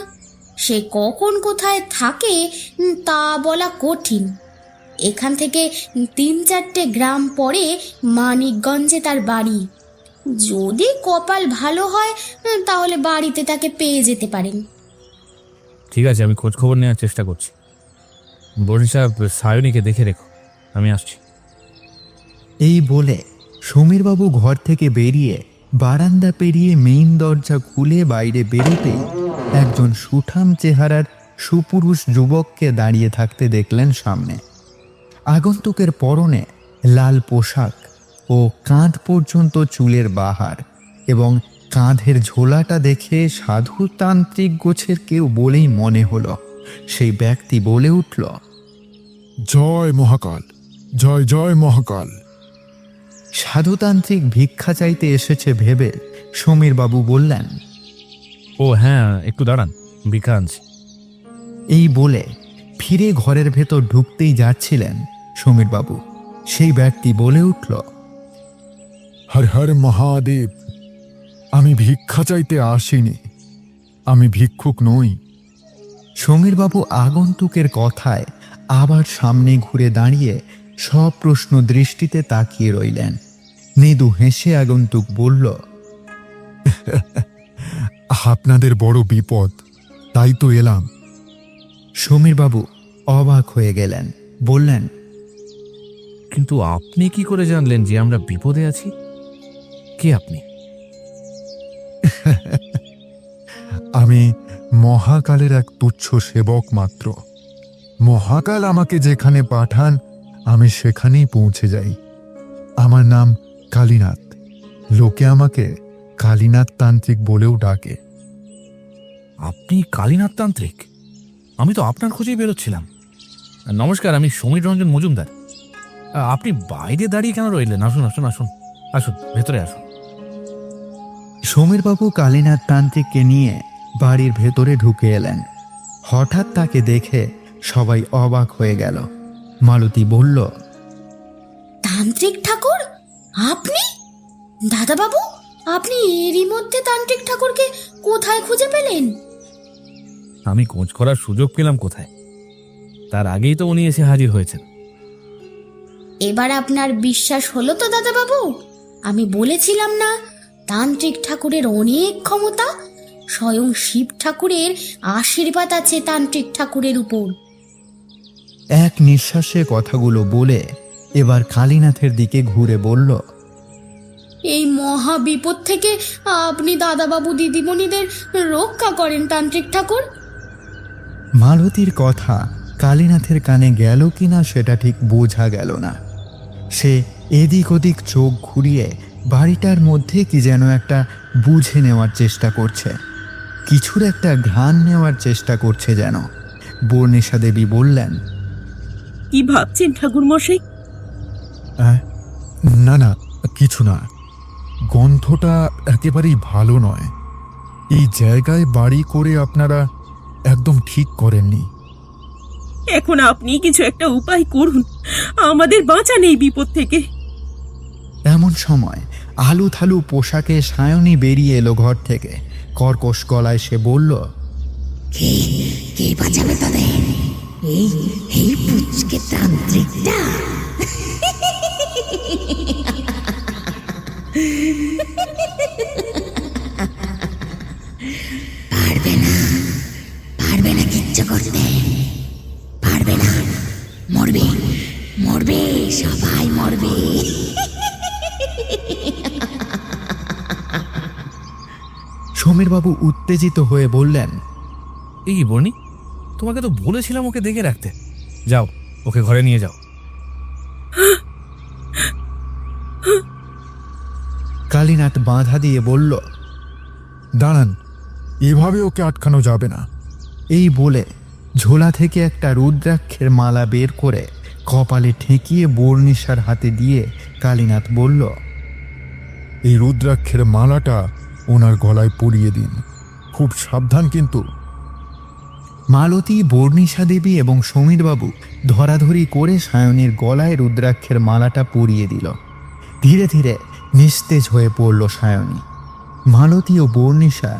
সে কখন কোথায় থাকে তা বলা কঠিন। এখান থেকে 3-4টে গ্রাম পরে মানিকগঞ্জে তার বাড়ি। যদি কপাল ভালো হয় তাহলে বাড়িতে তাকে পেয়ে যেতে পারেন। ঠিক আছে, আমি খোঁজ খবর নেওয়ার চেষ্টা করছি। বর্ণিশা, সায়নীকে দেখে রেখো, আমি আসছি। এই বলে সমীরবাবু ঘর থেকে বেরিয়ে বারান্দা পেরিয়ে মেইন দরজা খুলে বাইরে বেরোতেই একজন সুঠাম চেহারার সুপুরুষ যুবককে দাঁড়িয়ে থাকতে দেখলেন সামনে। আগন্তুকের পরনে লাল পোশাক ও কাঁধ পর্যন্ত চুলের বাহার এবং কাঁধের ঝোলাটা দেখে সাধুতান্ত্রিক গোছের কেউ বলেই মনে হলো। সেই ব্যক্তি বলে উঠল, জয় মহাকাল, জয় জয় মহাকাল। সাধুতান্ত্রিক ভিক্ষা চাইতে এসেছে ভেবে সমীরবাবু বললেন, ও হ্যাঁ, একটু দাঁড়ান, ভিক্ষা আনছি। এই বলে ফিরে ঘরের ভেতর ঢুকতেই যাচ্ছিলেন সমীরবাবু, সেই ব্যক্তি বলে উঠল, হর হর মহাদেব, আমি ভিক্ষা চাইতে আসিনি, আমি ভিক্ষুক নই। সমীরবাবু আগন্তুকের কথায় আবার সামনে ঘুরে দাঁড়িয়ে সপ্রশ্ন দৃষ্টিতে তাকিয়ে রইলেন। মৃদু হেসে আগন্তুক বলল, আপনাদের বড় বিপদ, তাই তো এলাম। সমীরবাবু অবাক হয়ে গেলেন, বললেন, কিন্তু আপনি কি করে জানলেন যে আমরা বিপদে আছি? কে আপনি? আমি মহাকালের এক তুচ্ছ সেবক মাত্র। মহাকাল আমাকে যেখানে পাঠান আমি সেখানেই পৌঁছে যাই। আমার নাম কালীনাথ। লোকে আমাকে কালীনাথ তান্ত্রিক বলেও ডাকে। আপনি কালীনাথ তান্ত্রিক? আমি তো আপনার খোঁজেই বেরোচ্ছিলাম। নমস্কার, আমি সমীর রঞ্জন মজুমদার। আপনি বাইরে দাঁড়িয়ে কেন রইলেন? আসুন আসুন আসুন আসুন, ভেতরে আসুন। সমীরবাবু কালীনাথ তান্ত্রিককে নিয়ে বাড়ির ভেতরে ঢুকে এলেন। হঠাৎ তাকে দেখে সবাই অবাক হয়ে গেল। মালতী বলল, তান্ত্রিক ঠাকুর আপনি? দাদাবাবু, আপনি এরই মধ্যে তান্ত্রিক ঠাকুরকে কোথায় খুঁজে পেলেন? আমি খোঁজ করার সুযোগ পেলাম কোথায়? তার আগেই তো উনি এসে হাজির হয়েছেন। এবার আপনার বিশ্বাস হলো তো দাদাবাবু? আমি বলেছিলাম না, তান্ত্রিক ঠাকুরের অনেক ক্ষমতা। স্বয়ং শিব ঠাকুরের আশীর্বাদ আছে তান্ত্রিক ঠাকুরের উপর। এক নিঃশ্বাসে কথাগুলো বলে এবার কালীনাথের দিকে ঘুরে বলল, এই মহা বিপদ থেকে আপনি দাদাবাবু দিদিমণিদের রক্ষা করেন তান্ত্রিক ঠাকুর। মালতীর কথা কালীনাথের কানে গেল কিনা সেটা ঠিক বোঝা গেল না। সে এদিক ওদিক চোখ ঘুরিয়ে বাড়িটার মধ্যে কি যেন একটা বুঝে নেওয়ার চেষ্টা করছে, কিছুর একটা ঘ্রাণ নেওয়ার চেষ্টা করছে যেন। বর্ণিশা দেবী বললেন, কি ভাবছেন ঠাকুর মশাই? না না, কিছু না। গন্ধটা একেবারেই ভালো নয়। এই জায়গায় বাড়ি করে আপনারা একদম ঠিক করেননি। এখন আপনি কিছু একটা উপায় করুন, আমাদের বাঁচান এই বিপদ থেকে। এমন সময় আলু থালু পোশাকে সায়নী বেরিয়ে এলো ঘর থেকে। কর্কশ গলায় সে বলল, কে কে বাঁচাবে তোদের? এই এই পুচকে তান্ত্রিকটা? পারবে না, পারবে না কিচ্ছু করতে, পারবে না। মরবে, মরবে, সবাই মরবে। সমীরবাবু উত্তেজিত হয়ে বললেন, এই বর্ণি, তোমাকে তো বলেছিলাম ওকে দেখে রাখতে। যাও, ওকে ঘরে নিয়ে যাও। কালীনাথ বাধা দিয়ে বলল, দাঁড়ান, এভাবে ওকে আটকানো যাবে না। এই বলে ঝোলা থেকে একটা রুদ্রাক্ষের মালা বের করে কপালে ঠেকিয়ে বর্ণিশার হাতে দিয়ে কালীনাথ বলল, এই রুদ্রাক্ষের মালাটা ওনার গলায় পরিয়ে দিন, খুব সাবধান কিন্তু। মালতী, বর্ণিশা দেবী এবং সমীরবাবু ধরাধরি করে সায়নীর গলায় রুদ্রাক্ষের মালাটা পরিয়ে দিল। ধীরে ধীরে নিস্তেজ হয়ে পড়ল সায়নী। মালতী ও বর্ণিশা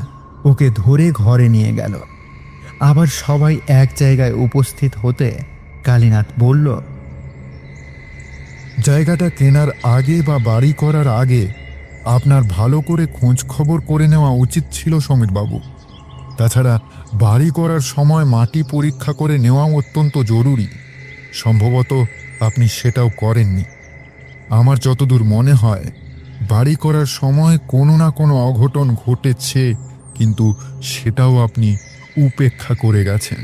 ওকে ধরে ঘরে নিয়ে গেল। আবার সবাই এক জায়গায় উপস্থিত হতে কালীনাথ বলল, জায়গাটা কেনার আগে বা বাড়ি করার আগে আপনার ভালো করে খোঁজ খবর করে নেওয়া উচিত ছিল সমীরবাবু। তাছাড়া বাড়ি করার সময় মাটি পরীক্ষা করে নেওয়া অত্যন্ত জরুরি। সম্ভবত আপনি সেটাও করেননি। আমার যতদূর মনে হয় বাড়ি করার সময় কোনো না কোনো অঘটন ঘটেছে, কিন্তু সেটাও আপনি উপেক্ষা করে গেছেন।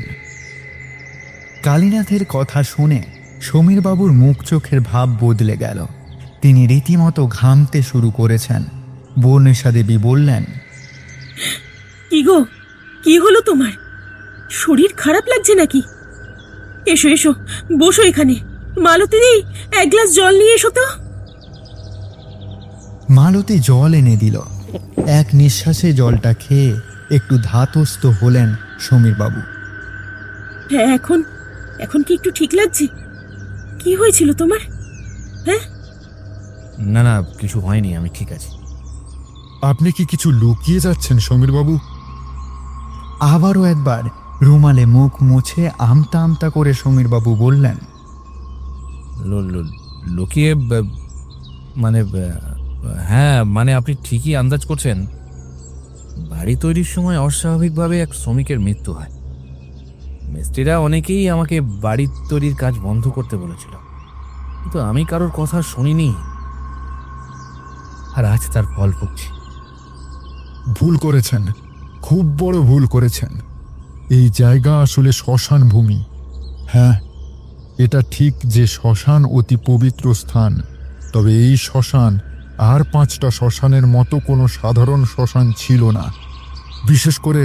কালীনাথের কথা শুনে সমীরবাবুর মুখ চোখের ভাব বদলে গেল। তিনি রীতিমতো ঘামতে শুরু করেছেন। বর্ণিশা দেবী বললেন, কি গো, কি হলো তোমার? শরীর খারাপ লাগছে নাকি? এসো এসো, বসো এখানে। মালতী দি, এক গ্লাস জল নিয়ে এসো তো। মালতী জল এনে দিল। এক নিঃশ্বাসে জলটা খেয়ে একটু ধাতস্থ হলেন সমীরবাবু। হ্যাঁ, এখন এখন কি একটু ঠিক লাগছে? কি হয়েছিল তোমার? হ্যাঁ? না না, কিছু হয়নি, আমি ঠিক আছি। আপনি কি কিছু লুকিয়ে যাচ্ছেন সমীরবাবু? আবারও একবার রুমালে মুখ মুছে আমতা আমতা করে সমীরবাবু বললেন, লুকিয়ে মানে হ্যাঁ, মানে আপনি ঠিকই আন্দাজ করছেন। বাড়ি তৈরির সময় অস্বাভাবিকভাবে এক শ্রমিকের মৃত্যু হয়। মিস্ত্রিরা অনেকেই আমাকে বাড়ি তৈরির কাজ বন্ধ করতে বলেছিল, কিন্তু আমি কারোর কথা শুনিনি, আর আজ তার ফল ভুগছি। ভুল করেছেন, খুব বড় ভুল করেছেন। এই জায়গা আসলে শ্মশান ভূমি। হ্যাঁ, এটা ঠিক যে শ্মশান অতি পবিত্র স্থান, তবে এই শ্মশান আর 5টা শ্মশানের মতো কোনো সাধারণ শ্মশান ছিল না। বিশেষ করে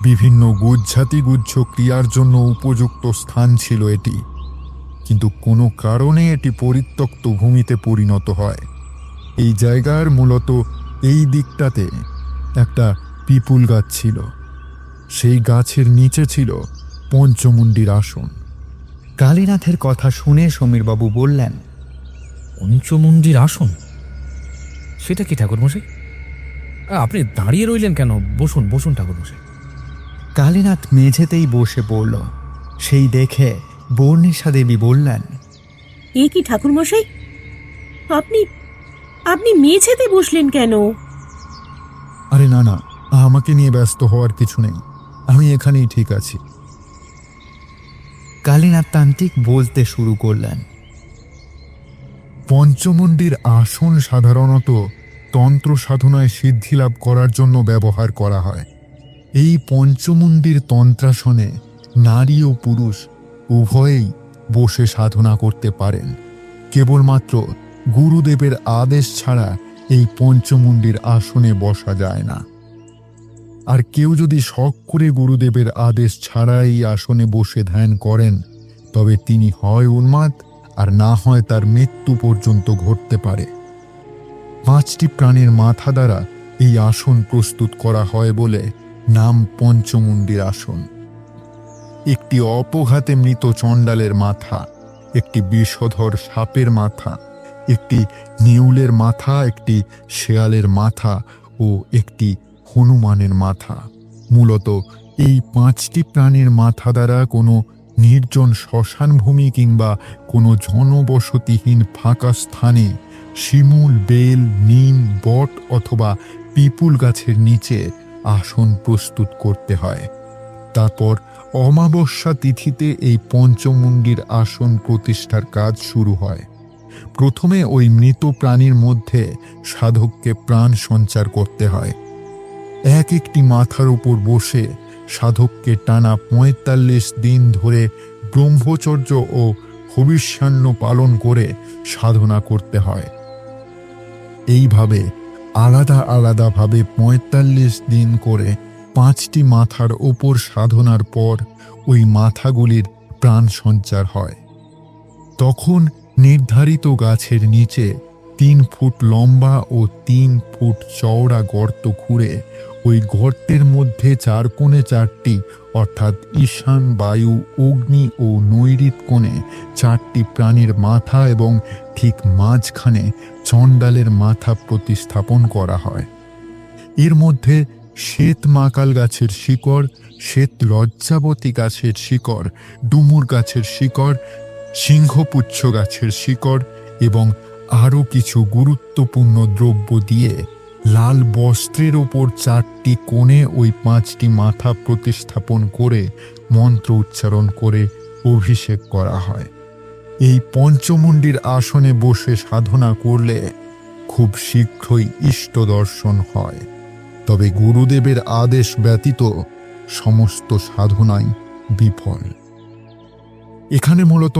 বিভিন্ন গুজ্জাতিগুজ্জ ক্রিয়ার জন্য উপযুক্ত স্থান ছিল এটি, কিন্তু কোনো কারণে এটি পরিত্যক্ত ভূমিতে পরিণত হয়। এই জায়গার মূলত এই দিকটাতে একটা পিপুল গাছ ছিল। সেই গাছের নিচে ছিল পঞ্চমুণ্ডির আসন। কালীনাথের কথা শুনে সমীরবাবু বললেন, পঞ্চমুণ্ডির আসন? সেটা কি ঠাকুরমশাই? আপনি দাঁড়িয়ে রইলেন কেন? বসুন বসুন ঠাকুরমশাই। কালীনাথ মেঝেতেই বসে পড়ল। সেই দেখে বর্ণিশা দেবী বললেন, এ কি ঠাকুরমশাই, আপনি আপনি মেঝেতে বসলেন কেন? আরে না না, আমাকে নিয়ে ব্যস্ত হওয়ার কিছু নেই, আমি এখানেই ঠিক আছি। কালীনাথ তান্ত্রিক বলতে শুরু করলেন, পঞ্চমুণ্ডির আসন সাধারণত তন্ত্র সাধনায় সিদ্ধি লাভ করার জন্য ব্যবহার করা হয়। এই পঞ্চমুণ্ডির তন্ত্রাসনে নারী ও পুরুষ উভয়েই বসে সাধনা করতে পারেন। কেবলমাত্র গুরুদেবের আদেশ ছাড়া এই পঞ্চমুণ্ডির আসনে বসা যায় না। আর কেউ যদি শখ করে গুরুদেবের আদেশ ছাড়া এই আসনে বসে ধ্যান করেন, তবে তিনি হয় উন্মাদ, আর না হয় তার মৃত্যু পর্যন্ত ঘটতে পারে। 5টি প্রাণীর মাথা দ্বারা এই আসন প্রস্তুত করা হয় বলে নাম পঞ্চমুণ্ডির আসন। একটি অপঘাতে মৃত চণ্ডালের মাথা, একটি বিষধর সাপের মাথা, একটি নেউলের মাথা, একটি শেয়ালের মাথা ও একটি হনুমানের মাথা। মূলত এই 5টি প্রাণীর মাথা দ্বারা কোনো নির্জন শ্মশানভূমি কিংবা কোনো জনবসতিহীন ফাঁকা স্থানে শিমুল, বেল, নিম, বট অথবা পিপুল গাছের নিচে আসন প্রস্তুত করতে হয়। তারপর অমাবস্যা তিথিতে এই পঞ্চমুণ্ডির আসন প্রতিষ্ঠার কাজ শুরু হয়। প্রথমে ওই মৃত প্রাণীর মধ্যে সাধককে প্রাণ সঞ্চার করতে হয়। এক একটি মাথার উপর বসে সাধককে টানা 45 দিন ধরে ব্রহ্মচর্য ও হবিষ্যান্ন পালন করে সাধনা করতে হয়। এইভাবে আলাদা আলাদাভাবে 45 দিন করে 5টি মাথার ওপর সাধনার পর ওই মাথাগুলির প্রাণ সঞ্চার হয়। তখন নির্ধারিত গাছের নিচে 3 ফুট লম্বা ও 3 ফুট চওড়া গর্ত খুঁড়ে ওই গর্তের মধ্যে 4 কোণে 4টি অর্থাৎ ঈশান, বায়ু, অগ্নি ও নৈঋত কোণে 4টি প্রাণীর মাথা এবং ঠিক মাঝখানে চণ্ডালের মাথা প্রতিস্থাপন করা হয়। এর মধ্যে শ্বেত মাকাল গাছের শিকড়, শ্বেত লজ্জাবতী গাছের শিকড়, ডুমুর গাছের শিকড়, সিংহপুচ্ছ গাছের শিকড় এবং আরও কিছু গুরুত্বপূর্ণ দ্রব্য দিয়ে লাল বস্ত্রের ওপর 4টি কোণে ওই 5টি মাথা প্রতিস্থাপন করে মন্ত্র উচ্চারণ করে অভিষেক করা হয়। এই পঞ্চমুণ্ডির আসনে বসে সাধনা করলে খুব শীঘ্রই ইষ্ট দর্শন হয়। তবে গুরুদেবের আদেশ ব্যতীত সমস্ত সাধনাই বিফল। এখানে মূলত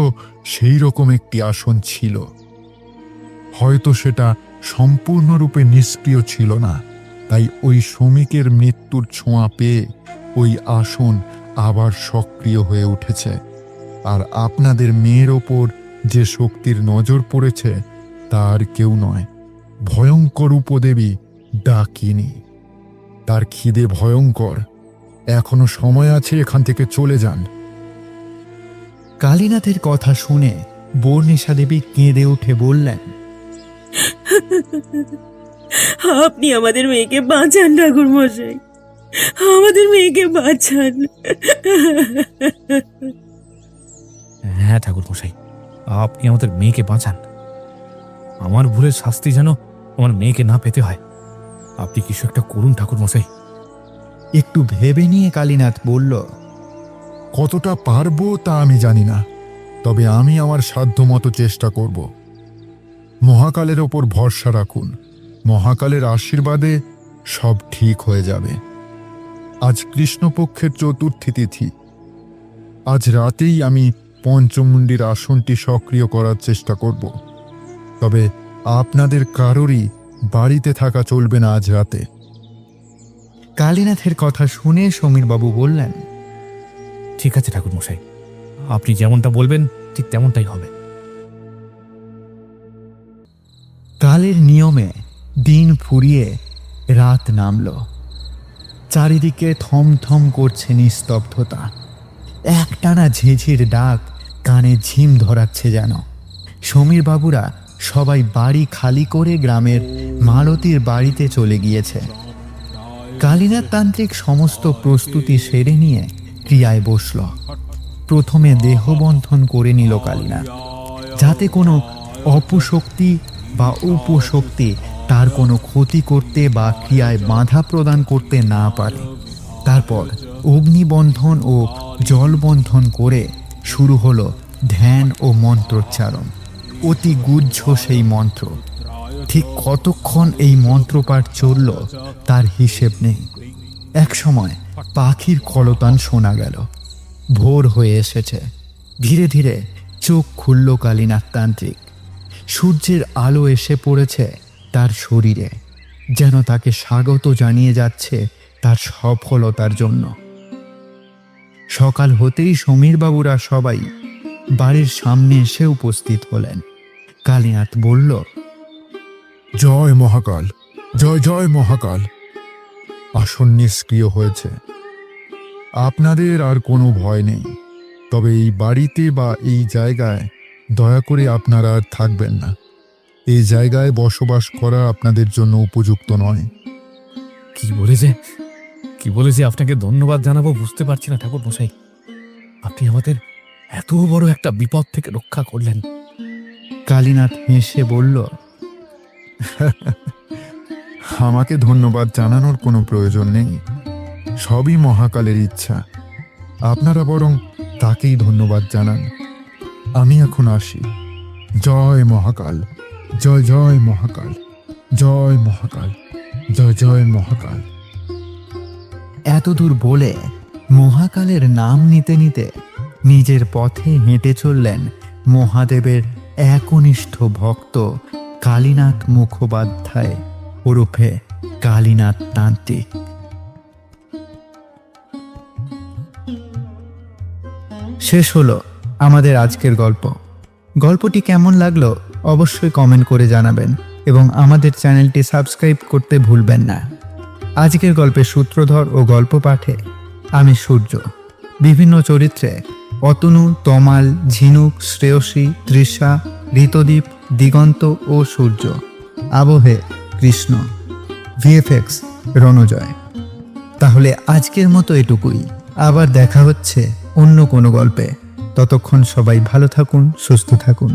সেই রকম একটি আসন ছিল। হয়তো সেটা সম্পূর্ণরূপে নিষ্ক্রিয় ছিল না, তাই ওই শ্রমিকের মৃত্যুর ছোঁয়া পেয়ে ওই আসন আবার সক্রিয় হয়ে উঠেছে। আর আপনাদের মেয়ের ওপর যে শক্তির নজর পড়েছে তার কেউ নয়, ভয়ঙ্কর উপদেবী ডাকিনী। তার খিদে ভয়ঙ্কর। এখনো সময় আছে, এখান থেকে চলে যান। কালীনাথের কথা শুনে বর্ণিশা দেবী কেঁদে উঠে বললেন, আপনি আমাদের মেয়েকে বাঁচান ঠাকুর মশাই, আমাদের মেয়েকে বাঁচান। হ্যাঁ ঠাকুরমশাই, আপনি আমাদের মেয়েকে বাঁচান। আমার ভুলের শাস্তি যেন আমার মেয়েকে না পেতে হয়। আপনি কিছু একটা করুন ঠাকুরমশাই। একটু ভেবে নিয়ে কালীনাথ বলল, কতটা পারবো তা আমি জানি না, তবে আমি আমার সাধ্যমতো চেষ্টা করব। মহাকালের ওপর ভরসা রাখুন, মহাকালের আশীর্বাদে সব ঠিক হয়ে যাবে। আজ কৃষ্ণপক্ষের চতুর্থী তিথি। আজ রাতেই আমি পঞ্চমুণ্ডির আসনটি সক্রিয় করার চেষ্টা করব। তবে আপনাদের কারোরই বাড়িতে থাকা চলবে না আজ রাতে। কালীনাথের কথা শুনে সমীরবাবু বললেন, ঠিক আছে ঠাকুর মশাই, আপনি যেমনটা বলবেন ঠিক তেমনটাই হবে। কালের নিয়মে দিন ফুরিয়ে রাত নামল। চারিদিকে থমথম করছে নিস্তব্ধতা। একটানা ঝিঝির ডাক কানে ঝিম ধরাচ্ছে যেন। সমীরবাবুরা সবাই বাড়ি খালি করে গ্রামের মালতীর বাড়িতে চলে গিয়েছে। কালীনাথ তান্ত্রিক সমস্ত প্রস্তুতি সেরে নিয়ে ক্রিয়ায় বসল। প্রথমে দেহবন্ধন করে নিল কালীনাথ, যাতে কোনো অপশক্তি বা উপশক্তি তার কোনো ক্ষতি করতে বা ক্রিয়ায় বাধা প্রদান করতে না পারে। তারপর অগ্নিবন্ধন ও জলবন্ধন করে শুরু হলো ধ্যান ও মন্ত্রোচ্চারণ। অতি গুহ্য সেই মন্ত্র। ঠিক কতক্ষণ এই মন্ত্রপাঠ চলল তার হিসেব নেই। একসময় পাখির কলতান শোনা গেল। ভোর হয়ে এসেছে। ধীরে ধীরে চোখ খুলল কালীনাথ তান্ত্রিক। সূর্যের আলো এসে পড়েছে তার শরীরে, যেন তাকে স্বাগত জানিয়ে যাচ্ছে তার সফলতার জন্য। সকাল হতেই সমীরবাবুরা সবাই বাড়ির সামনে এসে উপস্থিত হলেন। কালীনাথ বলল, জয় মহাকাল, জয় জয় মহাকাল। আসন নিষ্ক্রিয় হয়েছে। আপনাদের আর কোনো ভয় নেই। তবে এই বাড়িতে বা এই জায়গায় দয়া করে আপনারা আর থাকবেন না। এই জায়গায় বসবাস করা আপনাদের জন্য উপযুক্ত নয়। কি বলেছে আপনাকে ধন্যবাদ জানাবো বুঝতে পারছি না ঠাকুর মশাই। আপনি আমাদের এত বড় একটা বিপদ থেকে রক্ষা করলেন। কালীনাথ হেসে বলল, আমাকে ধন্যবাদ জানানোর কোনো প্রয়োজন নেই। সবই মহাকালের ইচ্ছা। আপনারা বরং তাকেই ধন্যবাদ জানান। আমি এখন আসি। জয় মহাকাল, জয় জয় মহাকাল, জয় মহাকাল, জয় জয় মহাকাল। এতদূর বলে মহাকালের নাম নিতে নিতে নিজের পথে হেঁটে চললেন মহাদেবের একনিষ্ঠ ভক্ত কালীনাথ মুখোপাধ্যায় ওরফে কালীনাথ তান্ত্রিক। শেষ হলো আমাদের আজকের গল্প। গল্পটি কেমন লাগলো অবশ্যই কমেন্ট করে জানাবেন এবং আমাদের চ্যানেলটি সাবস্ক্রাইব করতে ভুলবেন না। আজকের গল্পের সূত্রধর ও গল্প পাঠে আমি সূর্য। বিভিন্ন চরিত্রে অতনু, তমাল, ঝিনুক, শ্রেয়সী, তৃষা, ঋতদীপ, দিগন্ত ও সূর্য। আবহে কৃষ্ণ। ভিএফএক্স রণজয়। তাহলে আজকের মতো এটুকুই। আবার দেখা হচ্ছে অন্য কোনো গল্পে। ততক্ষণ সবাই ভালো থাকুন, সুস্থ থাকুন।